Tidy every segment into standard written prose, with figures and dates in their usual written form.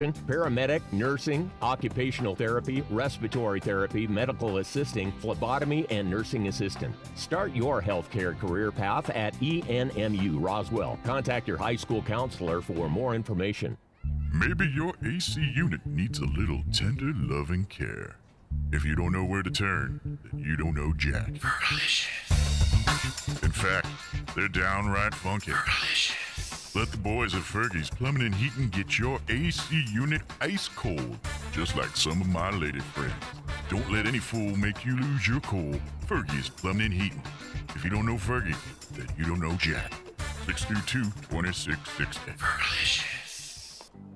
paramedic, nursing, occupational therapy, respiratory therapy, medical assisting, phlebotomy, and nursing assistant. Start your healthcare career path at ENMU Roswell. Contact your high school counselor for more information. Maybe your AC unit needs a little tender, loving care. If you don't know where to turn, then you don't know Jack. In fact, they're downright funky. Let the boys at Fergie's Plumbing and Heating get your AC unit ice cold, just like some of my lady friends. Don't let any fool make you lose your cool. Fergie's Plumbing and Heating. If you don't know Fergie, then you don't know Jack. 622-2660.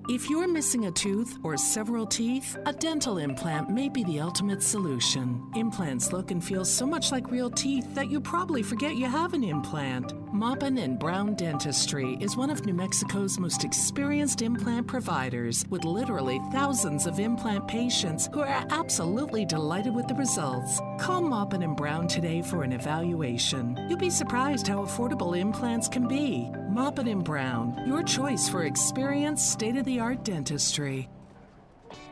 If you're missing a tooth or several teeth, a dental implant may be the ultimate solution. Implants look and feel so much like real teeth that you probably forget you have an implant. Maupin and Brown Dentistry is one of New Mexico's most experienced implant providers, with literally thousands of implant patients who are absolutely delighted with the results. Call Maupin and Brown today for an evaluation. You'll be surprised how affordable implants can be. Maupin and Brown, your choice for experienced, state-of-the-art dentistry.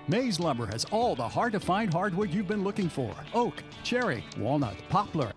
Mays Lumber has all the hard-to-find hardwood you've been looking for. Oak, cherry, walnut, poplar.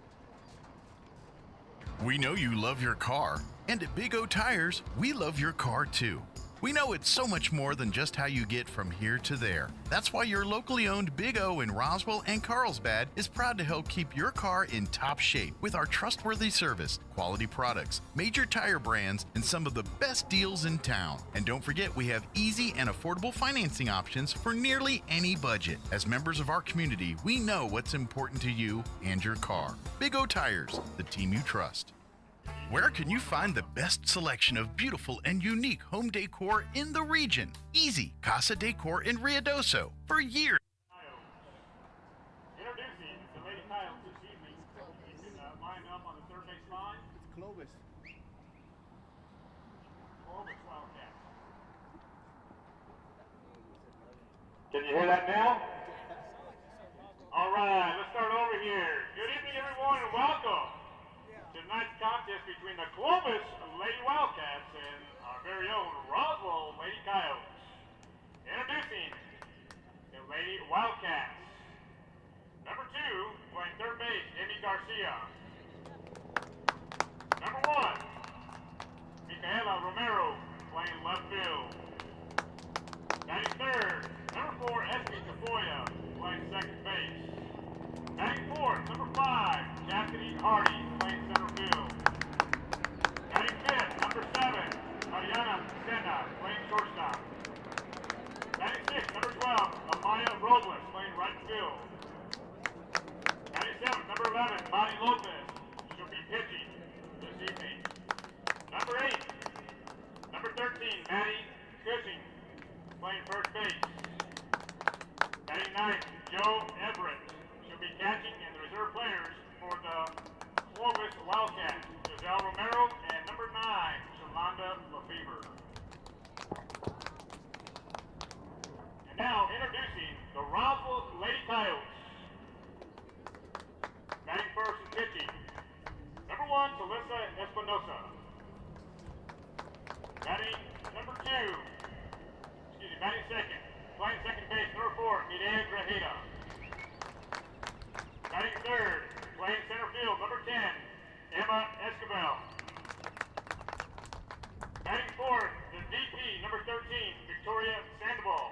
We know you love your car, and at Big O Tires, we love your car too. We know it's so much more than just how you get from here to there. That's why your locally owned Big O in Roswell and Carlsbad is proud to help keep your car in top shape with our trustworthy service, quality products, major tire brands, and some of the best deals in town. And don't forget, we have easy and affordable financing options for nearly any budget. As members of our community, we know what's important to you and your car. Big O Tires, the team you trust. Where can you find the best selection of beautiful and unique home decor in the region? Easy Casa Decor in Ruidoso for years. Introducing the Lady Coyotes this evening. You can line up on the third base line. It's Clovis. Clovis Wildcat. Can you hear that now? All right, let's start over here. Good evening, everyone, and welcome to tonight's contest between the Clovis Lady Wildcats and our very own Roswell Lady Coyotes. Introducing the Lady Wildcats. Number 2, playing third base, Amy Garcia. Number 1, Micaela Romero, playing left field. Batting third, number 4, Esme Tafoya, playing second base. Batting fourth, number 5, Chastity Hardy, playing center field. Batting fifth, number 7, Ariana Senna, playing shortstop. Batting sixth, number 12, Amaya Robles, playing right field. Batting seventh, number 11, Mari Lopez, she'll be pitching this evening. Number 8, number 13, Maddie Cushing, playing first base. Batting ninth, Joe Everett. She'll be catching, and the reserve players for the Clovis Wildcats, Giselle Romero, and number 9, Shalonda Lefevre. And now, introducing the Roswell Lady Coyotes. Batting first and pitching, number 1, Talissa Espinosa. Batting number 2, batting second, playing second base, number 4, Mireya Grajeda. Batting third, playing center field, number 10, Emma Escobar. Batting fourth, the DP, number 13, Victoria Sandoval.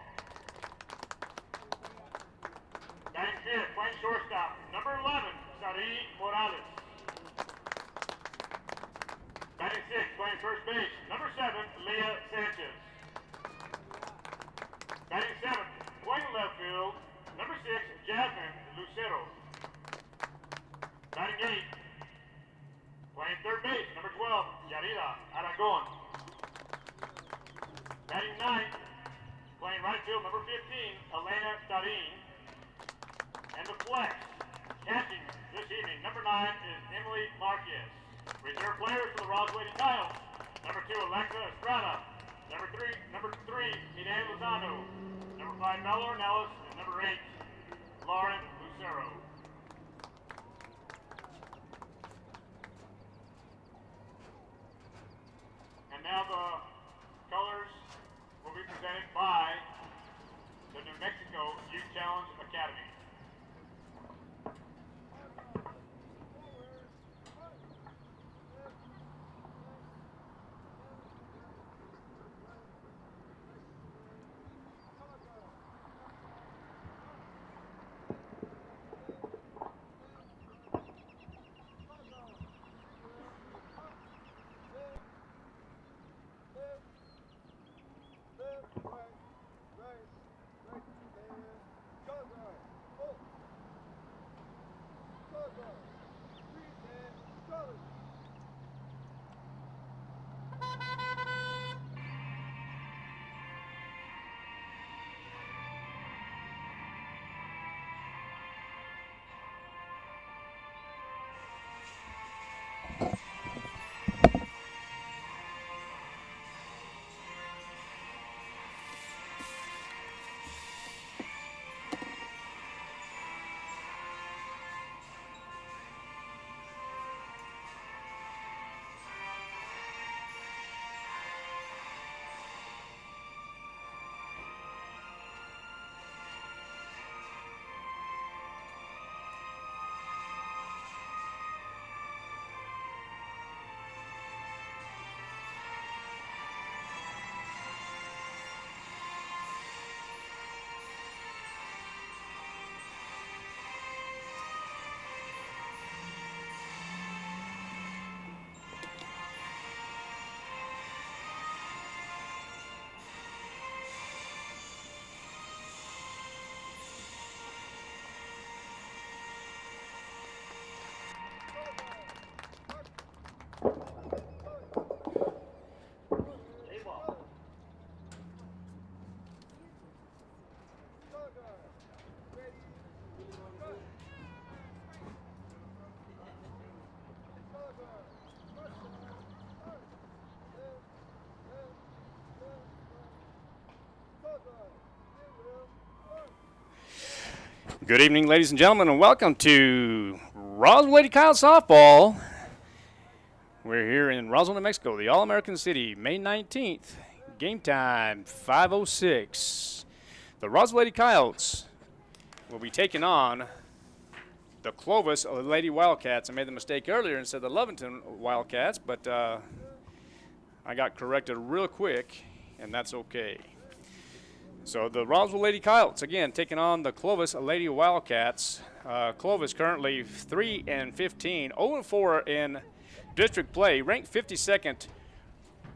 Batting fifth, playing shortstop, number 11, Sari Morales. Batting sixth, playing first base, number 7, Leah Sanchez. Batting seventh, playing left field, number 6, Jasmine Lucero. Batting eighth, playing third base, number 12, Yarida Aragon. Batting ninth, playing right field, number 15, Elena Darin. And the flex, catching this evening, number 9 is Emily Marquez. Reserve players for the Roswell Lady Coyotes, number 2, Alexa Estrada. Number three, Eden Lozano. Number 5, Bella Ornelas. And number 8, Lauren Lucero. And now the colors will be presented by Good evening, ladies and gentlemen, and welcome to Roswell Lady Kyle Softball. We're here in Roswell, New Mexico, the All-American City, May 19th. Game time, 5:06. The Roswell Lady Coyotes will be taking on the Clovis Lady Wildcats. I made the mistake earlier and said the Lovington Wildcats, but I got corrected real quick, and that's okay. So the Roswell Lady Coyotes, again, taking on the Clovis Lady Wildcats. Clovis currently 3-15, 0-4 in district play, ranked 52nd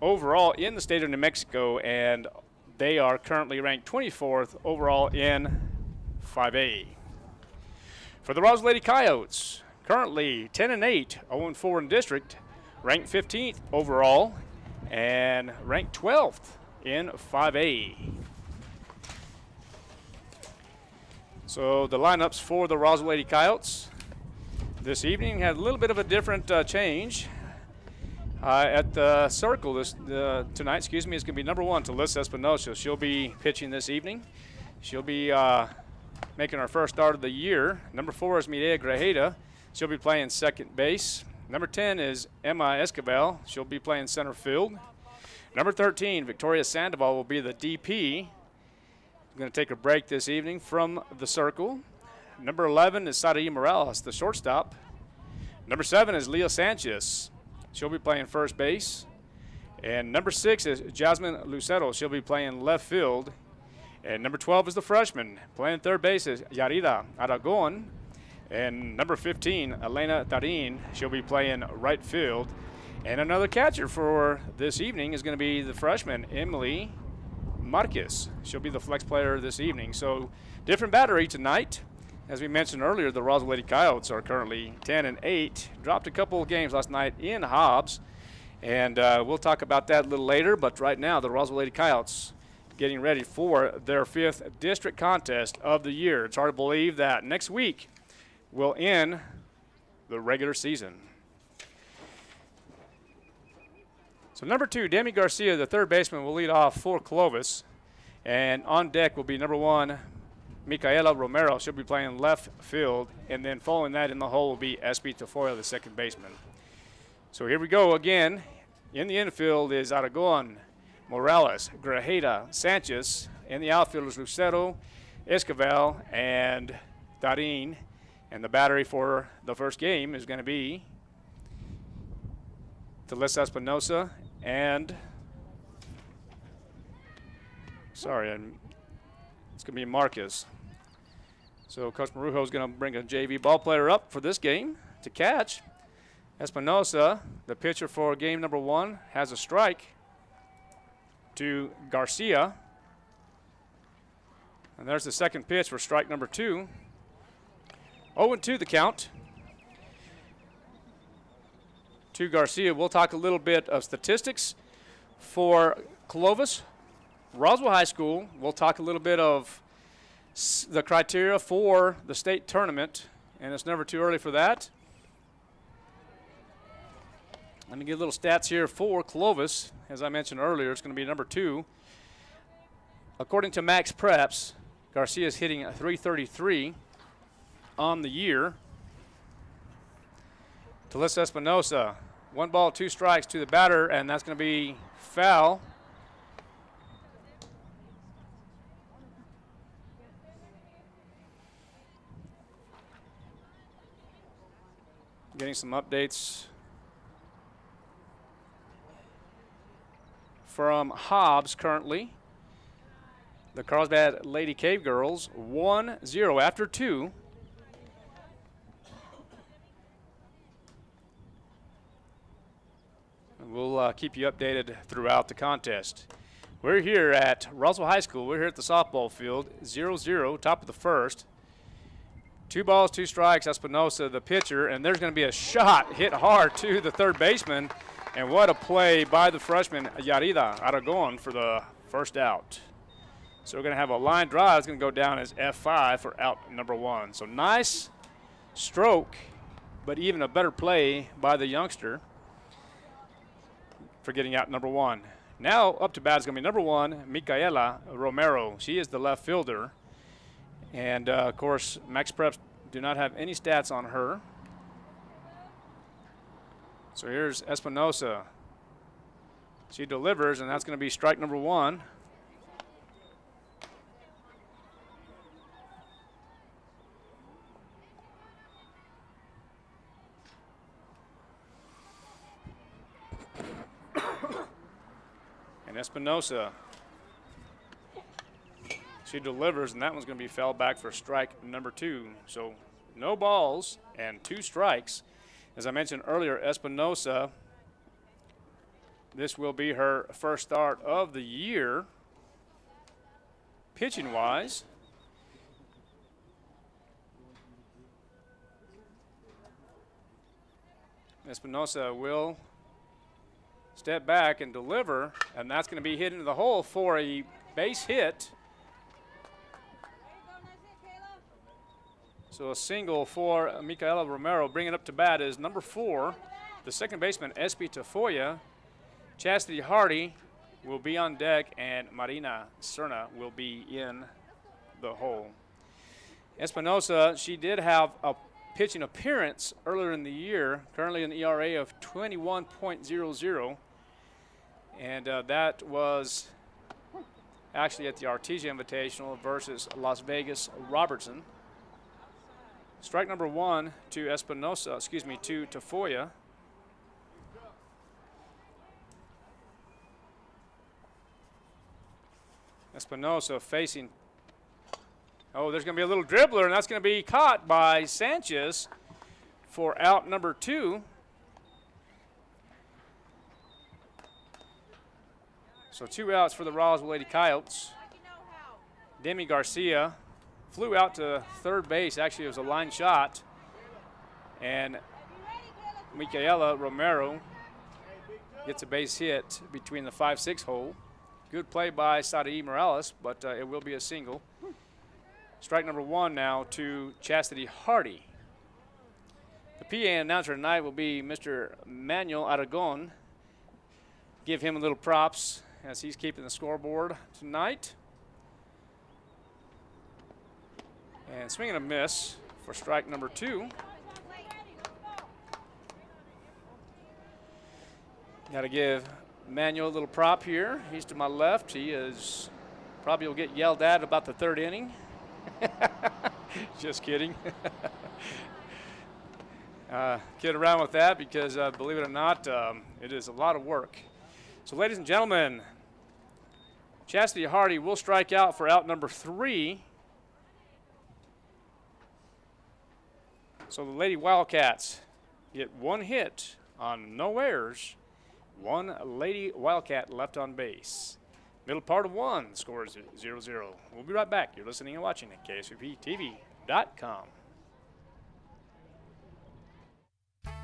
overall in the state of New Mexico, and they are currently ranked 24th overall in 5A. For the Roswell Lady Coyotes, currently 10-8, 0-4 in district, ranked 15th overall, and ranked 12th in 5A. So the lineups for the Roswell Lady Coyotes this evening had a little bit of a different change. At the circle tonight, is going to be number 1, Leah Espinosa. She'll be pitching this evening. She'll be making her first start of the year. Number 4 is Mireya Grajeda. She'll be playing second base. Number 10 is Emma Esquivel. She'll be playing center field. Number 13, Victoria Sandoval, will be the DP. Going to take a break this evening from the circle. Number 11 is Saraí Morales, the shortstop. Number 7 is Leah Sanchez. She'll be playing first base. And number 6 is Jasmine Lucero. She'll be playing left field. And number 12 is the freshman. Playing third base is Yarida Aragon. And number 15, Elena Tarin. She'll be playing right field. And another catcher for this evening is going to be the freshman, Emily Marquez. She'll be the flex player this evening. So different battery tonight. As we mentioned earlier, the Roswell Lady Coyotes are currently 10-8. Dropped a couple of games last night in Hobbs, and we'll talk about that a little later. But right now, the Roswell Lady Coyotes getting ready for their 5th district contest of the year. It's hard to believe that next week will end the regular season. So number 2, Demi Garcia, the third baseman, will lead off for Clovis. And on deck will be number 1, Micaela Romero. She'll be playing left field. And then following that in the hole will be Espi Tafoya, the second baseman. So here we go again. In the infield is Aragon, Morales, Grajeda, Sanchez. In the outfield is Lucero, Esquivel, and Tarin. And the battery for the first game is going to be Leah Espinosa and it's going to be Marquez. So Coach Marujo is going to bring a JV ball player up for this game to catch. Espinosa, the pitcher for game number 1, has a strike to Garcia. And there's the second pitch for strike number 2. 0-2 the count to Garcia. We'll talk a little bit of statistics for Clovis. Roswell High School, we'll talk a little bit of the criteria for the state tournament, and it's never too early for that. Let me get a little stats here for Clovis. As I mentioned earlier, it's going to be number 2. According to Max Preps, Garcia is hitting a .333 on the year. Leah Espinosa, 1 ball, 2 strikes to the batter, and that's going to be foul. Getting some updates from Hobbs currently. The Carlsbad Lady Cave Girls 1-0 after 2. We'll keep you updated throughout the contest. We're here at Roswell High School. We're here at the softball field, 0-0, top of the first. 2 balls, 2 strikes, Espinosa, the pitcher, and there's going to be a shot hit hard to the third baseman. And what a play by the freshman, Yarida Aragon, for the first out. So we're going to have a line drive. It's going to go down as F5 for out number 1. So nice stroke, but even a better play by the youngster for getting out number 1. Now up to bat is going to be number 1, Micaela Romero. She is the left fielder. And, of course, Max Preps do not have any stats on her. So here's Espinosa. She delivers, and that's going to be strike number 1. And Espinosa, she delivers, and that one's going to be foul back for strike number 2. So no balls and 2 strikes. As I mentioned earlier, Espinosa, this will be her first start of the year, pitching-wise. Espinosa will step back and deliver, and that's going to be hit into the hole for a base hit. So a single for Micaela Romero. Bringing up to bat is number 4, the second baseman, Espi Tafoya. Chastity Hardy will be on deck, and Marina Serna will be in the hole. Espinosa, she did have a pitching appearance earlier in the year, currently an ERA of 21.00. And that was actually at the Artesia Invitational versus Las Vegas Robertson. Strike number 1 to Espinosa, to Tafoya. Espinosa facing, there's going to be a little dribbler, and that's going to be caught by Sanchez for out number 2. So 2 outs for the Roswell Lady Coyotes. Demi Garcia flew out to third base. Actually, it was a line shot. And Micaela Romero gets a base hit between the 5-6 hole. Good play by Sadie Morales, but it will be a single. Strike number 1 now to Chastity Hardy. The PA announcer tonight will be Mr. Manuel Aragon. Give him a little props as he's keeping the scoreboard tonight. And swing and a miss for strike number 2. Got to give Manuel a little prop here. He's to my left. He is probably will get yelled at about the 3rd inning. Just kidding. Kid around with that because believe it or not, it is a lot of work. So ladies and gentlemen, Chastity Hardy will strike out for out number 3. So the Lady Wildcats get 1 hit on no errors. 1 Lady Wildcat left on base. Middle part of 1, the score is 0-0. We'll be right back. You're listening and watching at KSVPTV.com.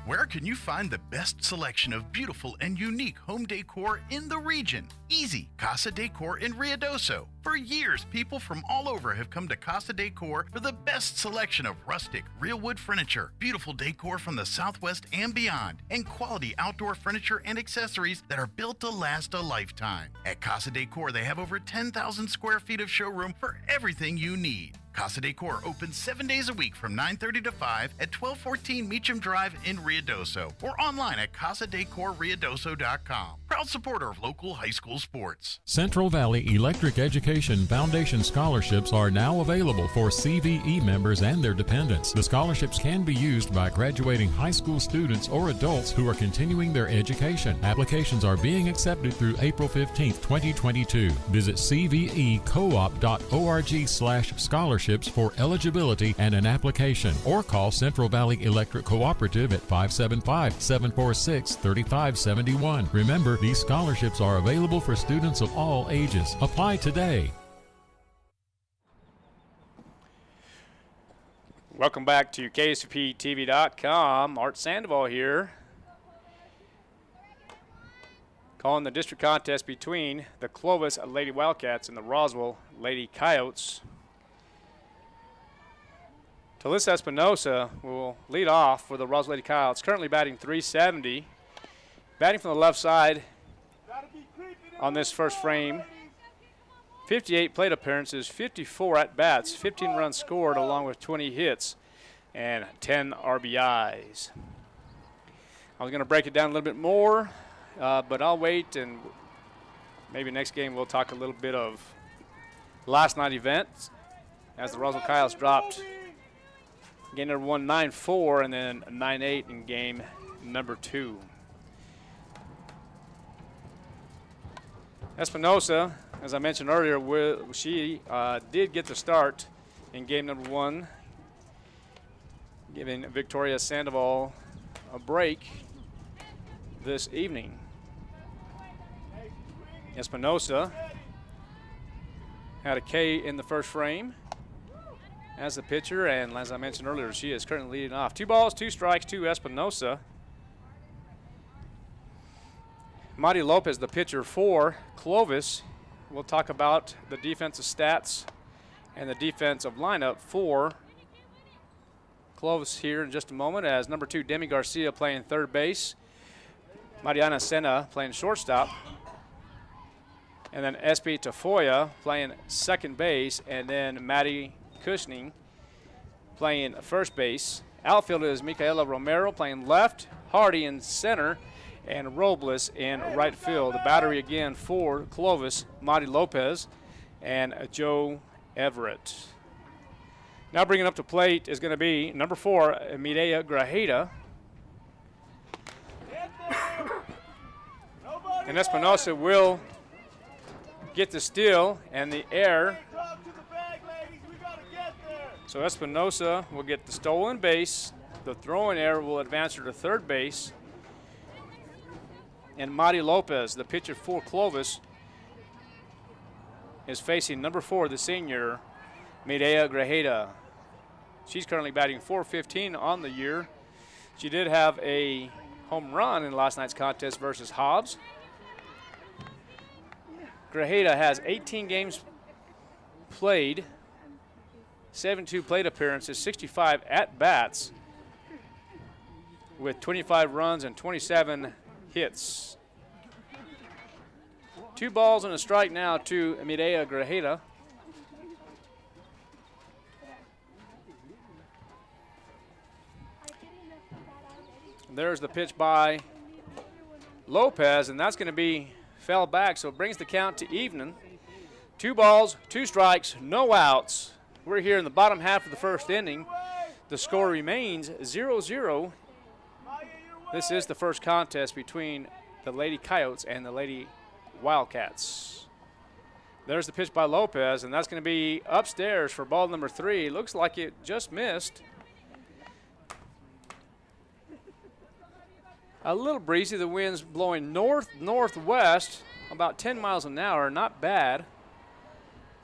Where can you find the best selection of beautiful and unique home decor in the region? Easy, Casa Decor in Ruidoso. For years, people from all over have come to Casa Decor for the best selection of rustic, real wood furniture, beautiful decor from the Southwest and beyond, and quality outdoor furniture and accessories that are built to last a lifetime. At Casa Decor, they have over 10,000 square feet of showroom for everything you need. Casa Decor opens 7 days a week from 9:30 to 5 at 1214 Meacham Drive in Ruidoso or online at casadecorruidoso.com. Proud supporter of local high school sports. Central Valley Electric Education Foundation scholarships are now available for CVE members and their dependents. The scholarships can be used by graduating high school students or adults who are continuing their education. Applications are being accepted through April 15, 2022. Visit cvecoop.org/scholarships for eligibility and an application, or call Central Valley Electric Cooperative at 575-746-3571. Remember, these scholarships are available for students of all ages. Apply today. Welcome back to KSVPTV.com. Art Sandoval here. calling the district contest between the Clovis Lady Wildcats and the Roswell Lady Coyotes. Talissa Espinosa will lead off for the Roswell Lady Coyotes, currently batting .370. Batting from the left side on this first frame. 58 plate appearances, 54 at-bats, 15 runs scored along with 20 hits and 10 RBIs. I was going to break it down a little bit more, but I'll wait, and maybe next game we'll talk a little bit of last night events as the Roswell Coyotes dropped game number 1 9-4 and then 9-8 in game number 2. Espinosa, as I mentioned earlier, she did get the start in game number 1, giving Victoria Sandoval a break this evening. Espinosa had a K in the first frame as the pitcher, and as I mentioned earlier, she is currently leading off. 2 balls, 2 strikes to Espinosa. Madi Lopez, the pitcher for Clovis. We'll talk about the defensive stats and the defensive lineup for Clovis here in just a moment, as number 2, Demi Garcia, playing third base. Mariana Sena playing shortstop. And then Espi Tafoya playing second base, and then Maddie Cushning playing first base. Outfielder is Micaela Romero playing left, Hardy in center, and Robles in right field. The battery again for Clovis, Madi Lopez and Joe Everett. Now bringing up to plate is going to be number 4, Mireya Grajeda. And Espinosa will get the steal and the air. So Espinosa will get the stolen base. The throwing error will advance her to third base. And Madi Lopez, the pitcher for Clovis, is facing number 4, the senior, Mireya Grajeda. She's currently batting .415 on the year. She did have a home run in last night's contest versus Hobbs. Grajeda has 18 games played, 72 plate appearances, 65 at-bats, with 25 runs and 27 hits. 2 balls and a strike now to Mireya Grajeda. There's the pitch by Lopez, and that's going to be fell back, so it brings the count to even. 2 balls, 2 strikes, no outs. We're here in the bottom half of the first inning. The score remains 0-0. This is the first contest between the Lady Coyotes and the Lady Wildcats. There's the pitch by Lopez, and that's going to be upstairs for ball number 3. Looks like it just missed. A little breezy. The wind's blowing north-northwest, about 10 miles an hour. Not bad.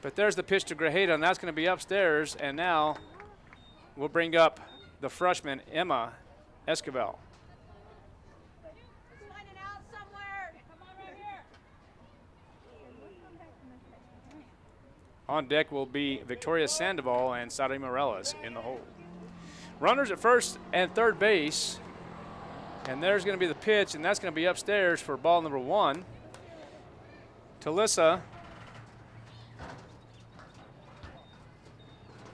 But there's the pitch to Grajeda, and that's going to be upstairs. And now we'll bring up the freshman, Emma Esquivel. On deck will be Victoria Sandoval and Sari Morales in the hole. Runners at first and third base. And there's going to be the pitch, and that's going to be upstairs for ball number 1. Talissa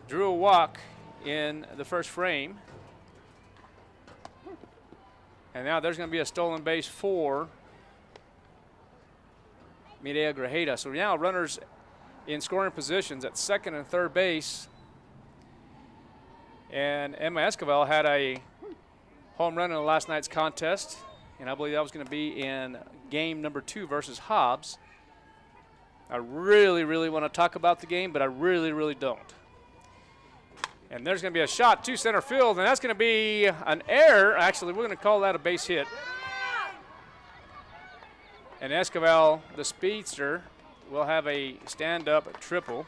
drew a walk in the first frame. And now there's going to be a stolen base for Mireya Grajeda. So now runners in scoring positions at second and third base. And Emma Esquivel had a home run in last night's contest, and I believe that was going to be in game number 2 versus Hobbs. I really want to talk about the game, but I really don't. And there's going to be a shot to center field, and that's going to be an error. Actually, we're going to call that a base hit. And Esquivel, the speedster, will have a stand-up triple.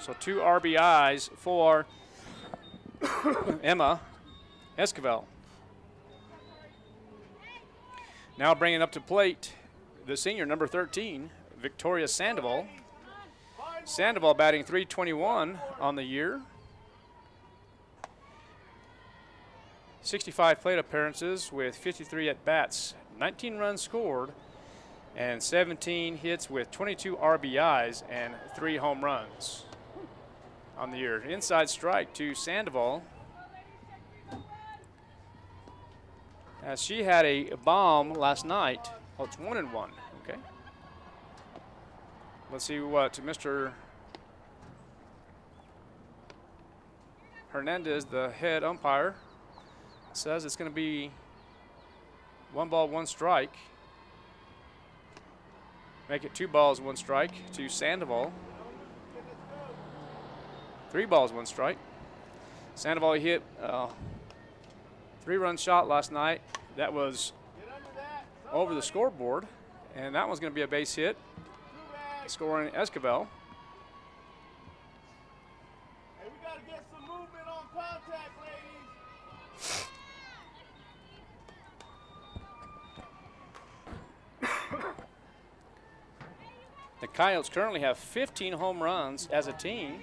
So 2 RBIs for Emma Esquivel. Now bringing up to plate the senior, number 13, Victoria Sandoval. Sandoval batting .321 on the year. 65 plate appearances with 53 at-bats, 19 runs scored, and 17 hits with 22 RBIs and 3 home runs on the year. Inside strike to Sandoval, as she had a bomb last night. Oh, it's 1-1. Okay. Let's see what Mr. Hernandez, the head umpire, says. It's going to be 1 ball, 1 strike. Make it 2 balls, 1 strike to Sandoval. 3 balls, 1 strike. Sandoval hit a 3-run shot last night. That was over the scoreboard, and that one's going to be a base hit, scoring Esquivel. Hey, we got to get some movement on contact, ladies. The Coyotes currently have 15 home runs as a team.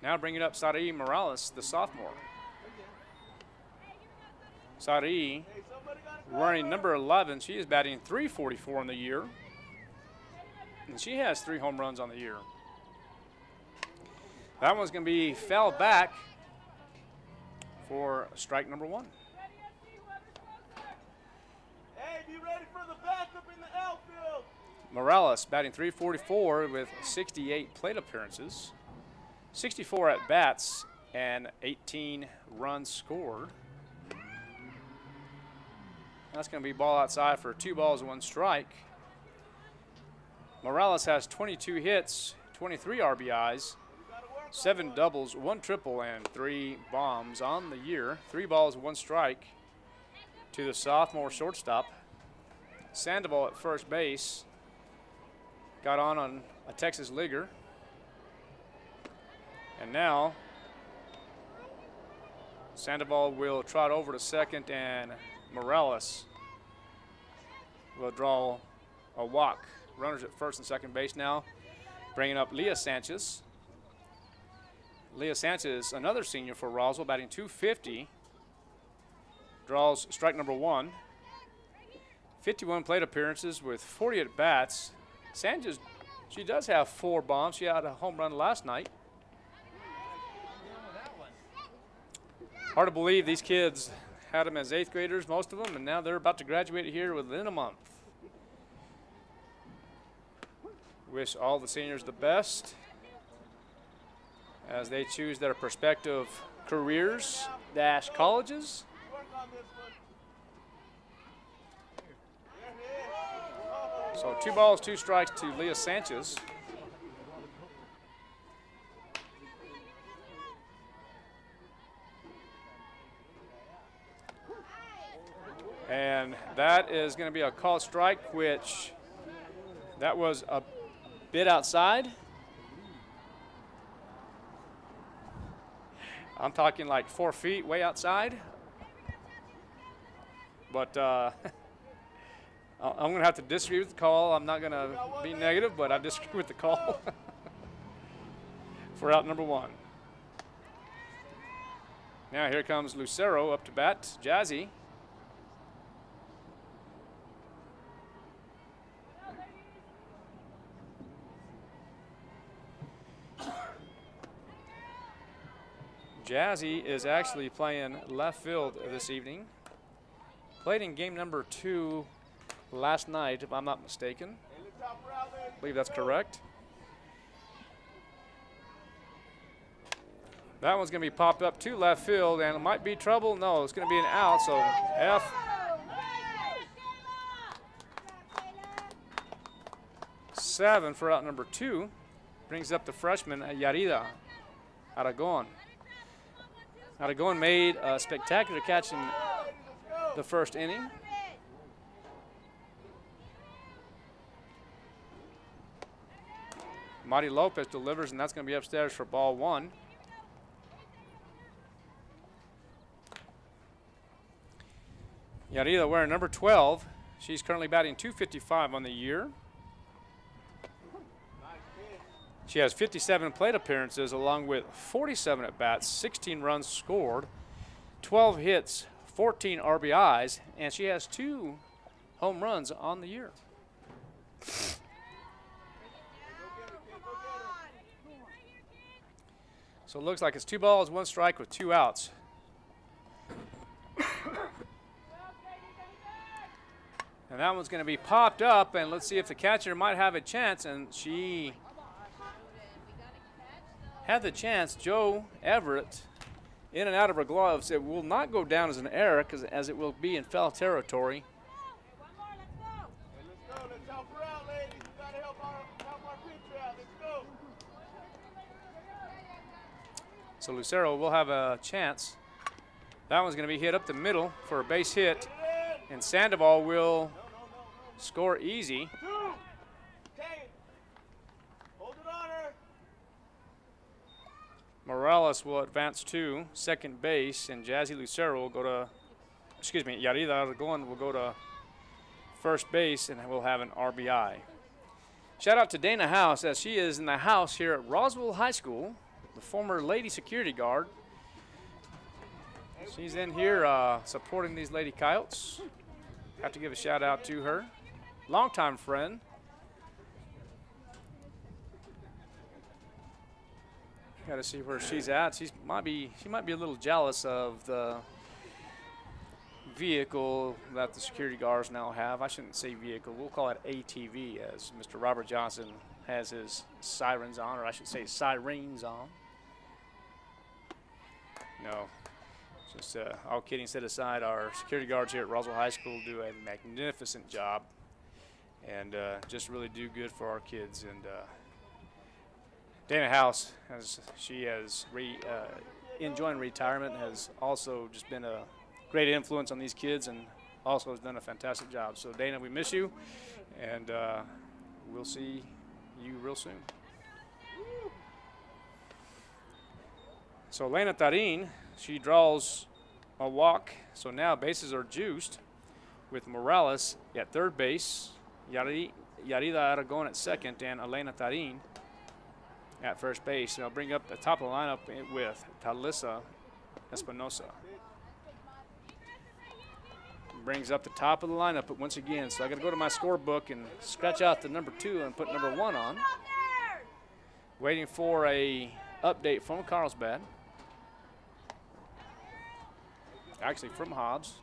Now bringing up Sarai Morales, the sophomore. Sarai wearing number 11. She is batting .344 on the year. And she has 3 home runs on the year. That one's going to be fouled back for strike number 1. Hey, be ready for the backup in the outfield. Morales batting .344 with 68 plate appearances, 64 at-bats, and 18 runs scored. That's going to be ball outside for 2 balls, 1 strike. Morales has 22 hits, 23 RBIs, 7 doubles, 1 triple, and 3 bombs on the year. 3 balls, 1 strike to the sophomore shortstop. Sandoval at first base. Got on a Texas Leaguer. And now Sandoval will trot over to second, and Morales will draw a walk. Runners at first and second base now. Bringing up Leah Sanchez. Leah Sanchez, another senior for Roswell, batting .250. Draws strike number 1. 51 plate appearances with 40 at-bats. Sanchez, she does have 4 bombs. She had a home run last night. Hard to believe these kids had them as 8th graders, most of them, and now they're about to graduate here within a month. Wish all the seniors the best as they choose their prospective careers / colleges. So 2 balls, 2 strikes to Leah Sanchez. And that is going to be a called strike, which that was a bit outside. I'm talking like 4 feet way outside. But I'm going to have to disagree with the call. I'm not going to be negative, but I disagree with the call for out number 1. Now here comes Lucero up to bat. Jazzy. Jazzy is actually playing left field this evening. Played in game number 2 last night, if I'm not mistaken. I believe that's correct. That one's going to be popped up to left field, and it might be trouble. No, it's going to be an out, so F. Seven for out number 2. Brings up the freshman, Yarida Aragon. Aragon made a spectacular catch in the first inning. Mari Lopez delivers, and that's going to be upstairs for ball 1. Yarida wearing number 12. She's currently batting .255 on the year. She has 57 plate appearances along with 47 at-bats, 16 runs scored, 12 hits, 14 RBIs, and she has 2 home runs on the year. So it looks like it's 2 balls, 1 strike with 2 outs. And that one's going to be popped up, and let's see if the catcher might have a chance, and she had the chance. Joe Everett, in and out of her gloves. It will not go down as an error as it will be in foul territory. Let's go. Let's help her out, ladies. We got to help our pitcher out. Let's go. So Lucero will have a chance. That one's going to be hit up the middle for a base hit, and Sandoval will score easy. Hold it on her. Morales will advance to second base, and Jazzy Lucero will go to, Yarida Aragon will go to first base, and will have an RBI. Shout out to Dana House, as she is in the house here at Roswell High School, the former lady security guard. She's in here supporting these Lady Coyotes. Have to give a shout out to her. Longtime friend. Got to see where she's at. She might be a little jealous of the vehicle that the security guards now have. I shouldn't say vehicle. We'll call it ATV, as Mr. Robert Johnson has his sirens on, or I should say sirens on. No. Just all kidding set aside, our security guards here at Roswell High School do a magnificent job, and just really do good for our kids. And Dana House, enjoying retirement, has also just been a great influence on these kids, and also has done a fantastic job. So Dana, we miss you, and we'll see you real soon. So Elena Tarin, she draws a walk, so now bases are juiced with Morales at third base, Yarida Aragon at second, and Elena Tarin at first base. And I'll bring up the top of the lineup with Talisa Espinosa. Brings up the top of the lineup once again, so I got to go to my scorebook and scratch out the number 2 and put number 1 on. Waiting for a update from Carlsbad. Actually from Hobbs.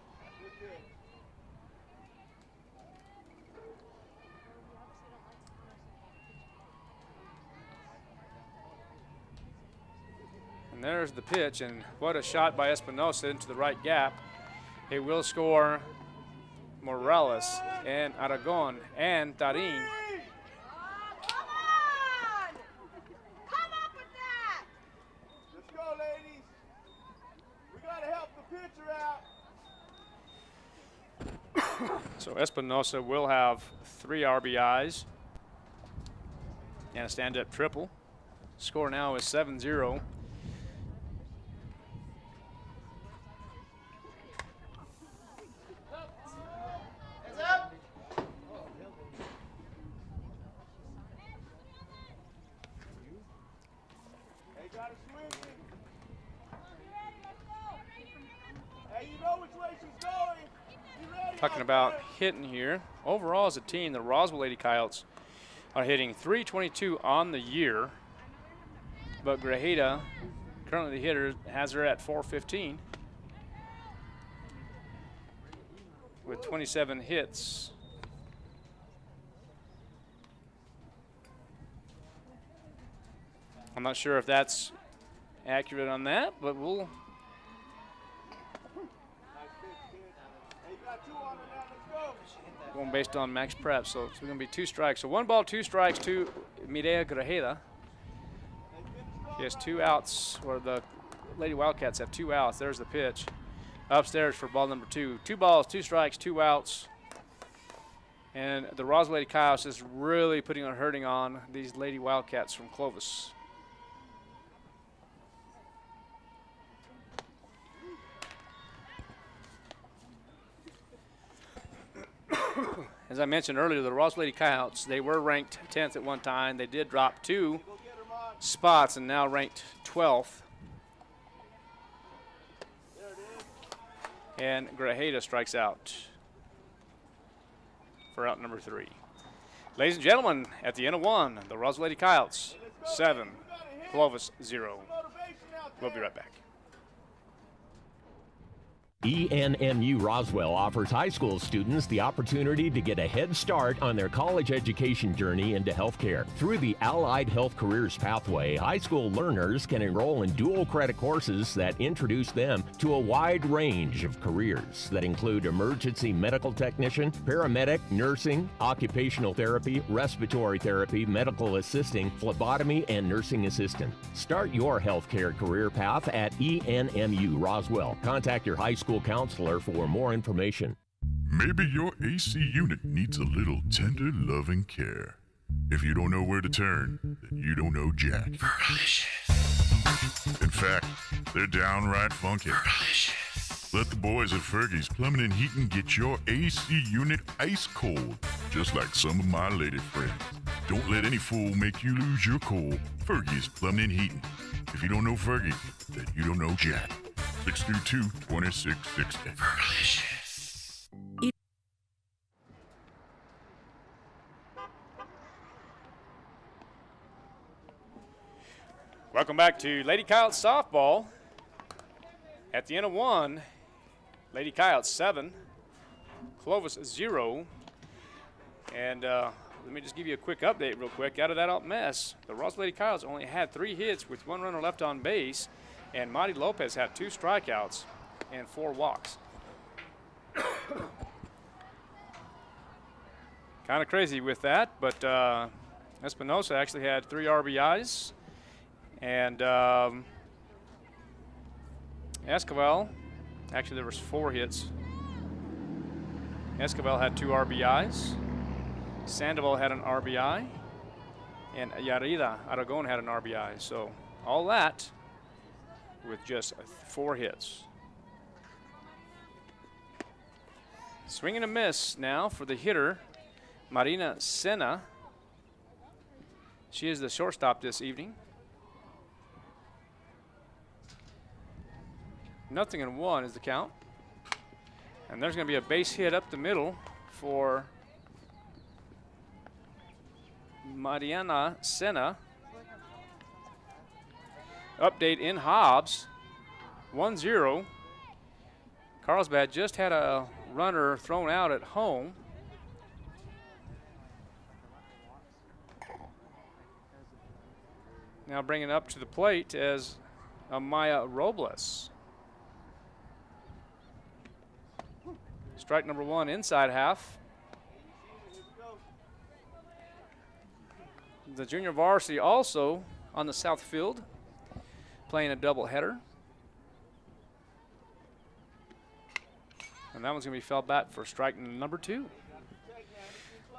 And there's the pitch, and what a shot by Espinosa into the right gap. He will score Morales and Aragon and Tarin. So Espinosa will have 3 RBIs and a stand-up triple. Score now is 7-0. Talking about hitting here. Overall as a team, the Roswell Lady Coyotes are hitting .322 on the year, but Grajeda, currently the hitter, has her at .415 with 27 hits. I'm not sure if that's accurate on that, but we'll going based on max prep, so it's going to be 2 strikes. So 1 ball, 2 strikes to Mireya Grajeda. He has 2 outs, or the Lady Wildcats have 2 outs. There's the pitch. Upstairs for ball number 2. 2 balls, 2 strikes, 2 outs. And the Roswell Lady Coyotes is really putting a hurting on these Lady Wildcats from Clovis. As I mentioned earlier, the Roswell Lady Coyotes, they were ranked 10th at one time. They did drop 2 spots and now ranked 12th. And Grajeda strikes out for out number 3. Ladies and gentlemen, at the end of 1, the Roswell Lady Coyotes 7, Clovis 0. We'll be right back. ENMU Roswell offers high school students the opportunity to get a head start on their college education journey into healthcare. Through the Allied Health Careers Pathway, high school learners can enroll in dual credit courses that introduce them to a wide range of careers that include emergency medical technician, paramedic, nursing, occupational therapy, respiratory therapy, medical assisting, phlebotomy, and nursing assistant. Start your healthcare career path at ENMU Roswell. Contact your high school counselor for more information. Maybe your AC unit needs a little tender, loving care. If you don't know where to turn, then you don't know jack. In fact, they're downright funky. Let the boys at Fergie's Plumbing and Heating get your AC unit ice cold, just like some of my lady friends. Don't let any fool make you lose your cool. Fergie's Plumbing and Heating. If you don't know Fergie, then you don't know jack. 632-2660. Welcome back to Lady Coyotes softball. At the end of 1, Lady Coyotes 7, Clovis 0. And let me just give you a quick update real quick. Out of that mess, the Roswell Lady Coyotes only had 3 hits with 1 runner left on base. And Marty Lopez had 2 strikeouts and 4 walks. Kind of crazy with that, but Espinosa actually had 3 RBIs. And Escobar, actually there was 4 hits. Escobar had 2 RBIs. Sandoval had an RBI. And Yarida Aragon had an RBI. So all that with just 4 hits. Swing and a miss now for the hitter, Marina Sena. She is the shortstop this evening. 0-1 is the count. And there's going to be a base hit up the middle for Mariana Sena. Update in Hobbs, 1-0. Carlsbad just had a runner thrown out at home. Now bringing up to the plate as Amaya Robles. Strike number 1 inside half. The junior varsity also on the south field, playing a doubleheader. And that one's going to be fell back for strike number 2.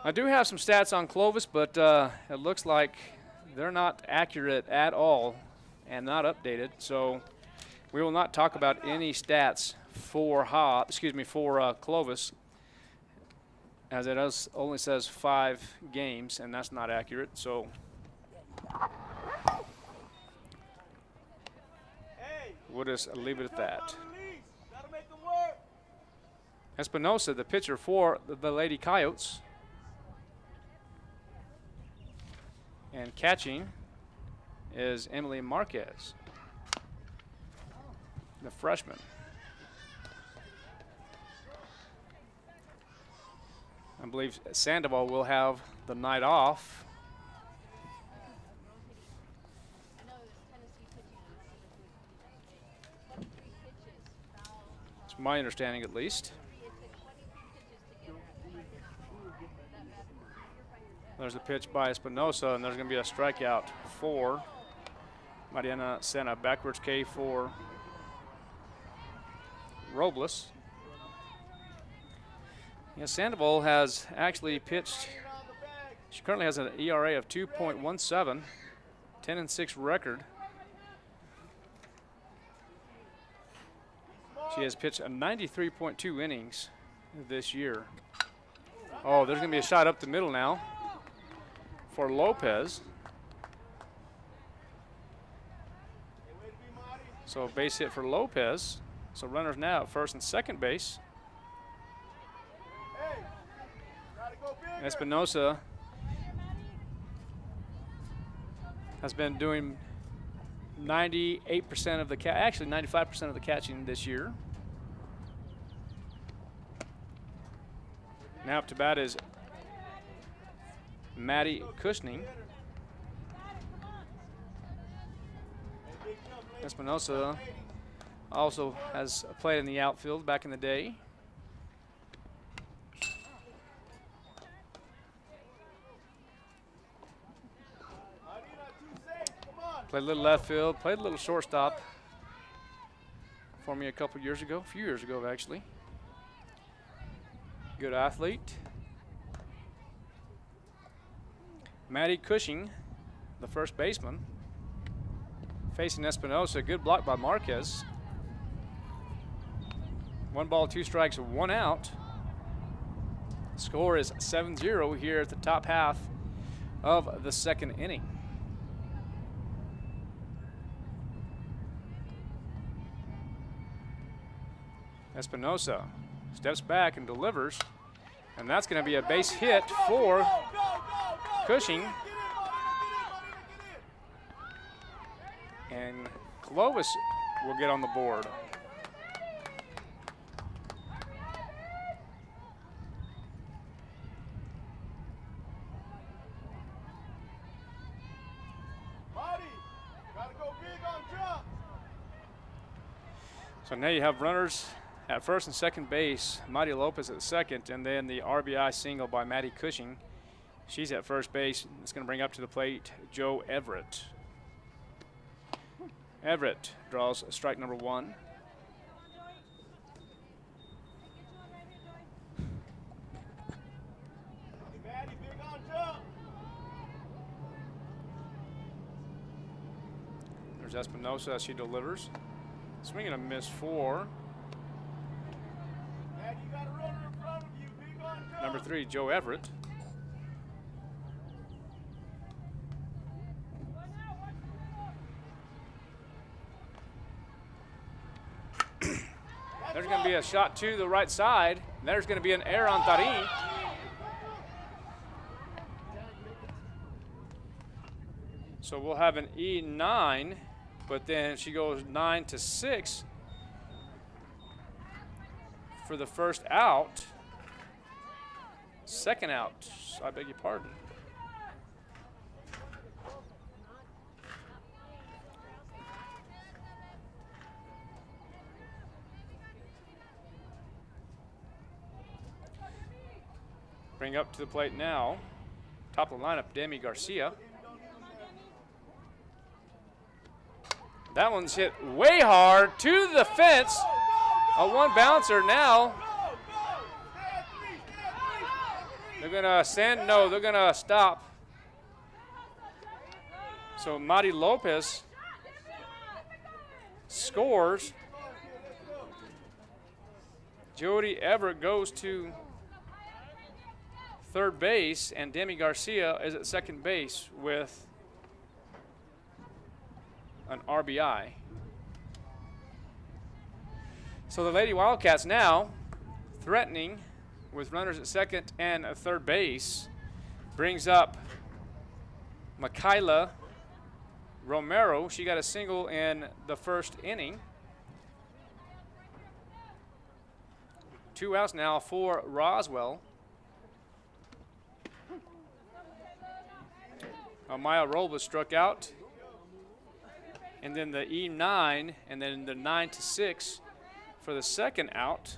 I do have some stats on Clovis, but it looks like they're not accurate at all and not updated. So we will not talk about any stats for Clovis, as it only says 5 games, and that's not accurate. So we'll just leave it at that. Espinosa, the pitcher for the Lady Coyotes. And catching is Emily Marquez, the freshman. I believe Sandoval will have the night off. It's my understanding, at least. There's a pitch by Espinosa, and there's going to be a strikeout for Mariana Sena. Backwards K for Robles. Yeah, Sandoval has actually pitched. She currently has an ERA of 2.17, 10-6 record. She has pitched a 93.2 innings this year. Oh, there's going to be a shot up the middle now for Lopez. So base hit for Lopez. So runners now at first and second base. Espinosa has been doing 98% of the actually 95% of the catching this year. Now up to bat is Maddie Cushing. Espinosa also has played in the outfield back in the day. Played a little left field, played a little shortstop for me a few years ago actually. Good athlete. Maddie Cushing, the first baseman, facing Espinosa. Good block by Marquez. 1 ball, 2 strikes, 1 out. Score is 7-0 here at the top half of the second inning. Espinosa steps back and delivers, and that's going to be a base hit for Cushing. And Clovis will get on the board. So now you have runners at first and second base, Maddie Lopez at second, and then the RBI single by Maddie Cushing. She's at first base. It's going to bring up to the plate Joe Everett. Everett draws strike number 1. There's Espinosa as she delivers. Swing and a miss for number 3, Joe Everett. There's going to be a shot to the right side. There's going to be an error on Tarin. So we'll have an E9, but then she goes 9-6 for the first out. Second out, I beg your pardon. Bring up to the plate now. Top of the lineup, Demi Garcia. That one's hit way hard to the fence. A 1 bouncer now. They're gonna send, no, they're gonna stop. So Maddie Lopez scores. Jody Everett goes to third base, and Demi Garcia is at second base with an RBI. So the Lady Wildcats now threatening with runners at second and at third base. Brings up Michaela Romero. She got a single in the first inning. 2 outs now for Roswell. Maya Robles struck out. And then the E9, and then the 9-6 for the second out.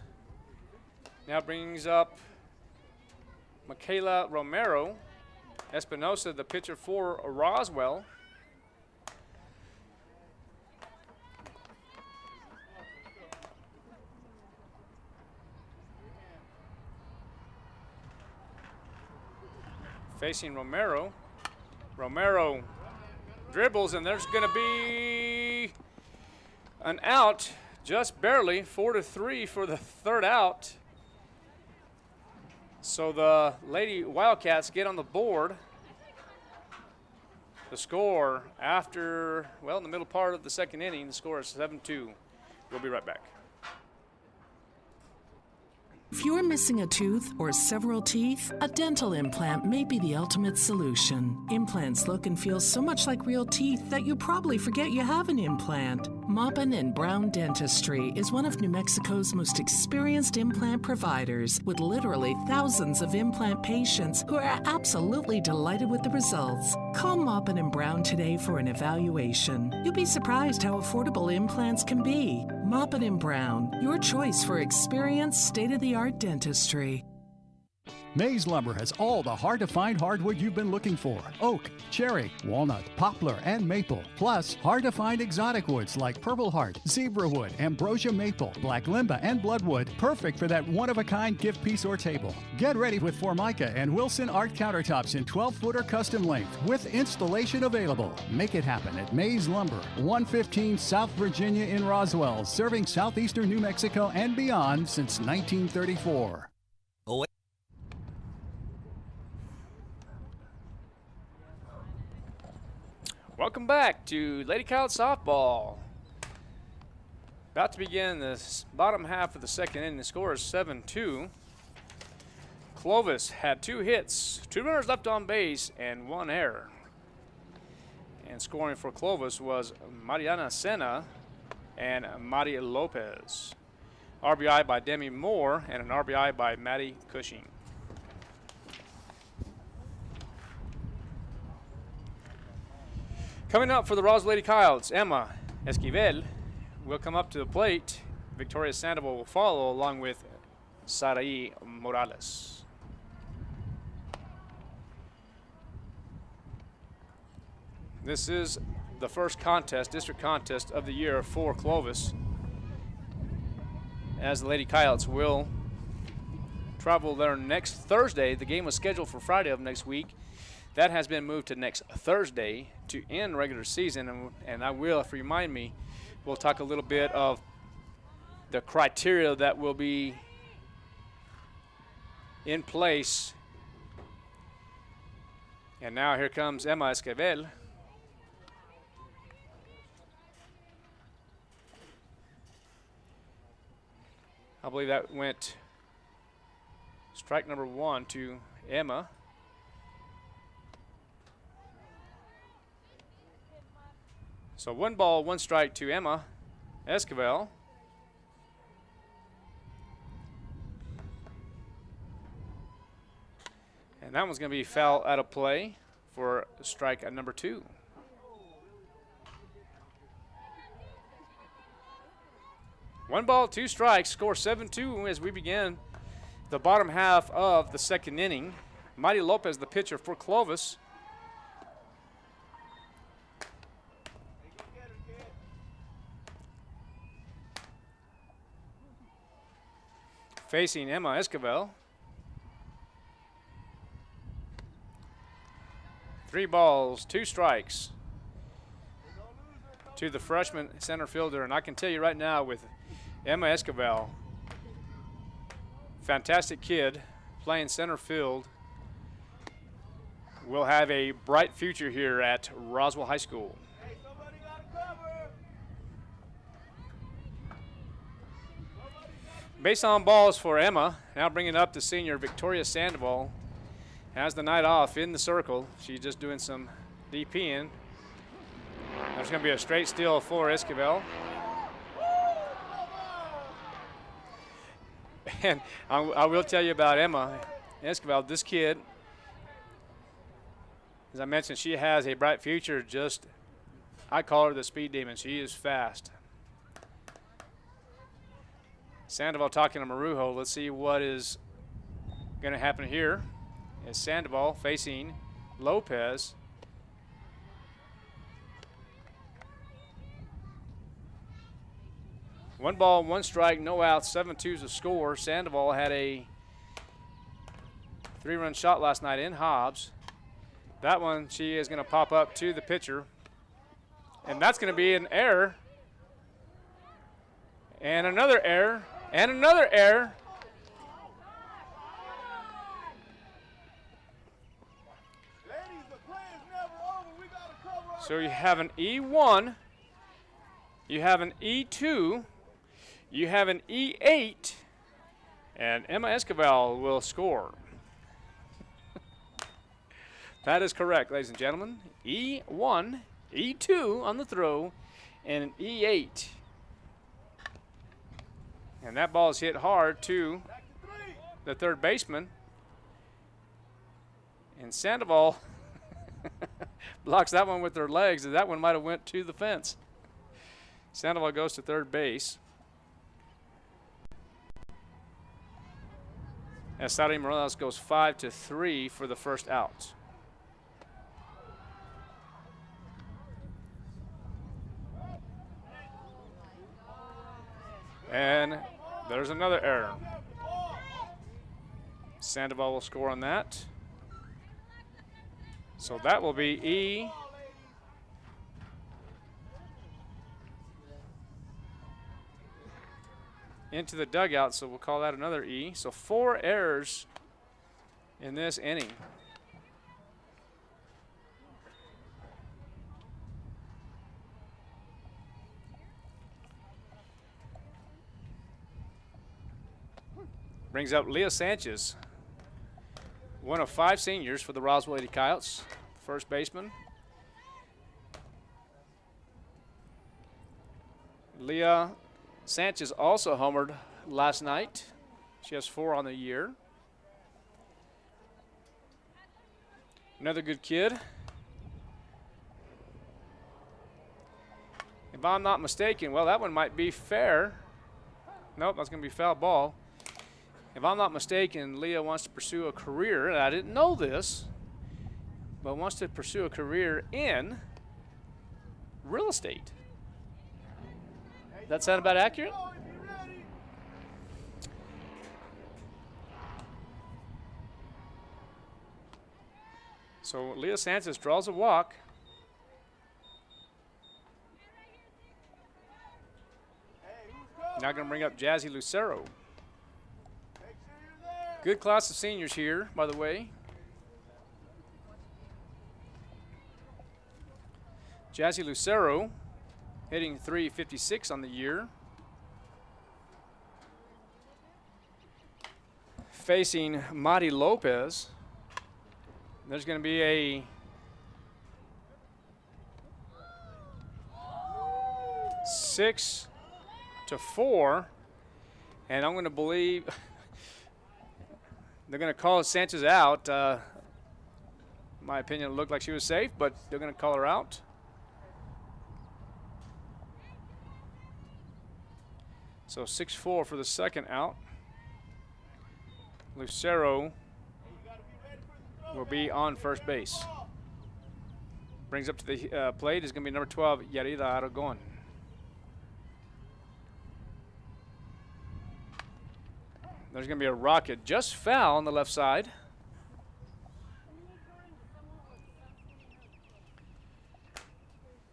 Now brings up Michaela Romero. Espinosa, the pitcher for Roswell. Facing Romero. Romero dribbles, and there's going to be an out, just barely, 4-3 for the third out. So the Lady Wildcats get on the board. The score after, well, in the middle part of the second inning, the score is 7-2. We'll be right back. If you're missing a tooth or several teeth, a dental implant may be the ultimate solution. Implants look and feel so much like real teeth that you probably forget you have an implant. Maupin and Brown Dentistry is one of New Mexico's most experienced implant providers, with literally thousands of implant patients who are absolutely delighted with the results. Call Maupin and Brown today for an evaluation. You'll be surprised how affordable implants can be. Maupin and Brown, your choice for experienced, state-of-the-art dentistry. Mays Lumber has all the hard-to-find hardwood you've been looking for. Oak, cherry, walnut, poplar, and maple. Plus, hard-to-find exotic woods like purple heart, zebra wood, ambrosia maple, black limba, and bloodwood. Perfect for that one-of-a-kind gift piece or table. Get ready with Formica and Wilson Art countertops in 12-footer custom length with installation available. Make it happen at Mays Lumber, 115 South Virginia in Roswell, serving southeastern New Mexico and beyond since 1934. Welcome back to Lady Coyote Softball. About to begin the bottom half of the second inning. The score is 7-2. Clovis had 2 hits, 2 runners left on base, and 1 error. And scoring for Clovis was Mariana Sena and Mari Lopez. RBI by Demi Moore and an RBI by Maddie Cushing. Coming up for the Roswell Lady Coyotes, Emma Esquivel will come up to the plate. Victoria Sandoval will follow along with Sarai Morales. This is the first contest, district contest of the year for Clovis, as the Lady Coyotes will travel there next Thursday. The game was scheduled for Friday of next week. That has been moved to next Thursday to end regular season, and I will, if you remind me, we'll talk a little bit of the criteria that will be in place. And now here comes Emma Esquivel. I believe that went strike number 1 to Emma. So 1 ball, 1 strike to Emma Esquivel. And that one's going to be foul out of play for strike at number 2. One ball, 2 strikes, score 7-2 as we begin the bottom half of the second inning. Mari Lopez, the pitcher for Clovis. Facing Emma Esquivel. 3 balls, 2 strikes to the freshman center fielder. And I can tell you right now with Emma Esquivel, fantastic kid playing center field, will have a bright future here at Roswell High School. Base on balls for Emma. Now bringing up the senior Victoria Sandoval. Has the night off in the circle. She's just doing some DPing. There's going to be a straight steal for Esquivel. And I will tell you about Emma Esquivel. This kid, as I mentioned, she has a bright future. I call her the speed demon. She is fast. Sandoval talking to Marujo. Let's see what is going to happen here. Is Sandoval facing Lopez. One ball, 1 strike, no outs, 7-2 is the score. Sandoval had a 3-run shot last night in Hobbs. That one, she is going to pop up to the pitcher. And that's going to be an error. And another error. And another error. So you have an E1, you have an E2, you have an E8, and Emma Escobar will score. That is correct, ladies and gentlemen. E1, E2 on the throw, and an E8. And that ball is hit hard to the third baseman. And Sandoval blocks that one with their legs, and that one might have went to the fence. Sandoval goes to third base. As Saudi Morales goes 5-3 for the first out. And there's another error. Sandoval will score on that. So that will be E. Into the dugout, so we'll call that another E. So 4 errors in this inning. Brings up Leah Sanchez, one of 5 seniors for the Roswell Lady Coyotes, first baseman. Leah Sanchez also homered last night. She has 4 on the year. Another good kid. If I'm not mistaken, well, that one might be fair. Nope, that's going to be foul ball. If I'm not mistaken, Leah wants to pursue a career, and I didn't know this, but wants to pursue a career in real estate. Does that sound about accurate? So Leah Sanchez draws a walk. Now going to bring up Jazzy Lucero. Good class of seniors here, by the way. Jazzy Lucero hitting .356 on the year. Facing Madi Lopez. There's going to be a (6-4), and I'm going to believe they're going to call Sanchez out. In my opinion, it looked like she was safe, but they're going to call her out. So 6-4 for the second out. Lucero will be on first base. Brings up to the plate is going to be number 12, Yarida Aragon. There's going to be a rocket just foul on the left side.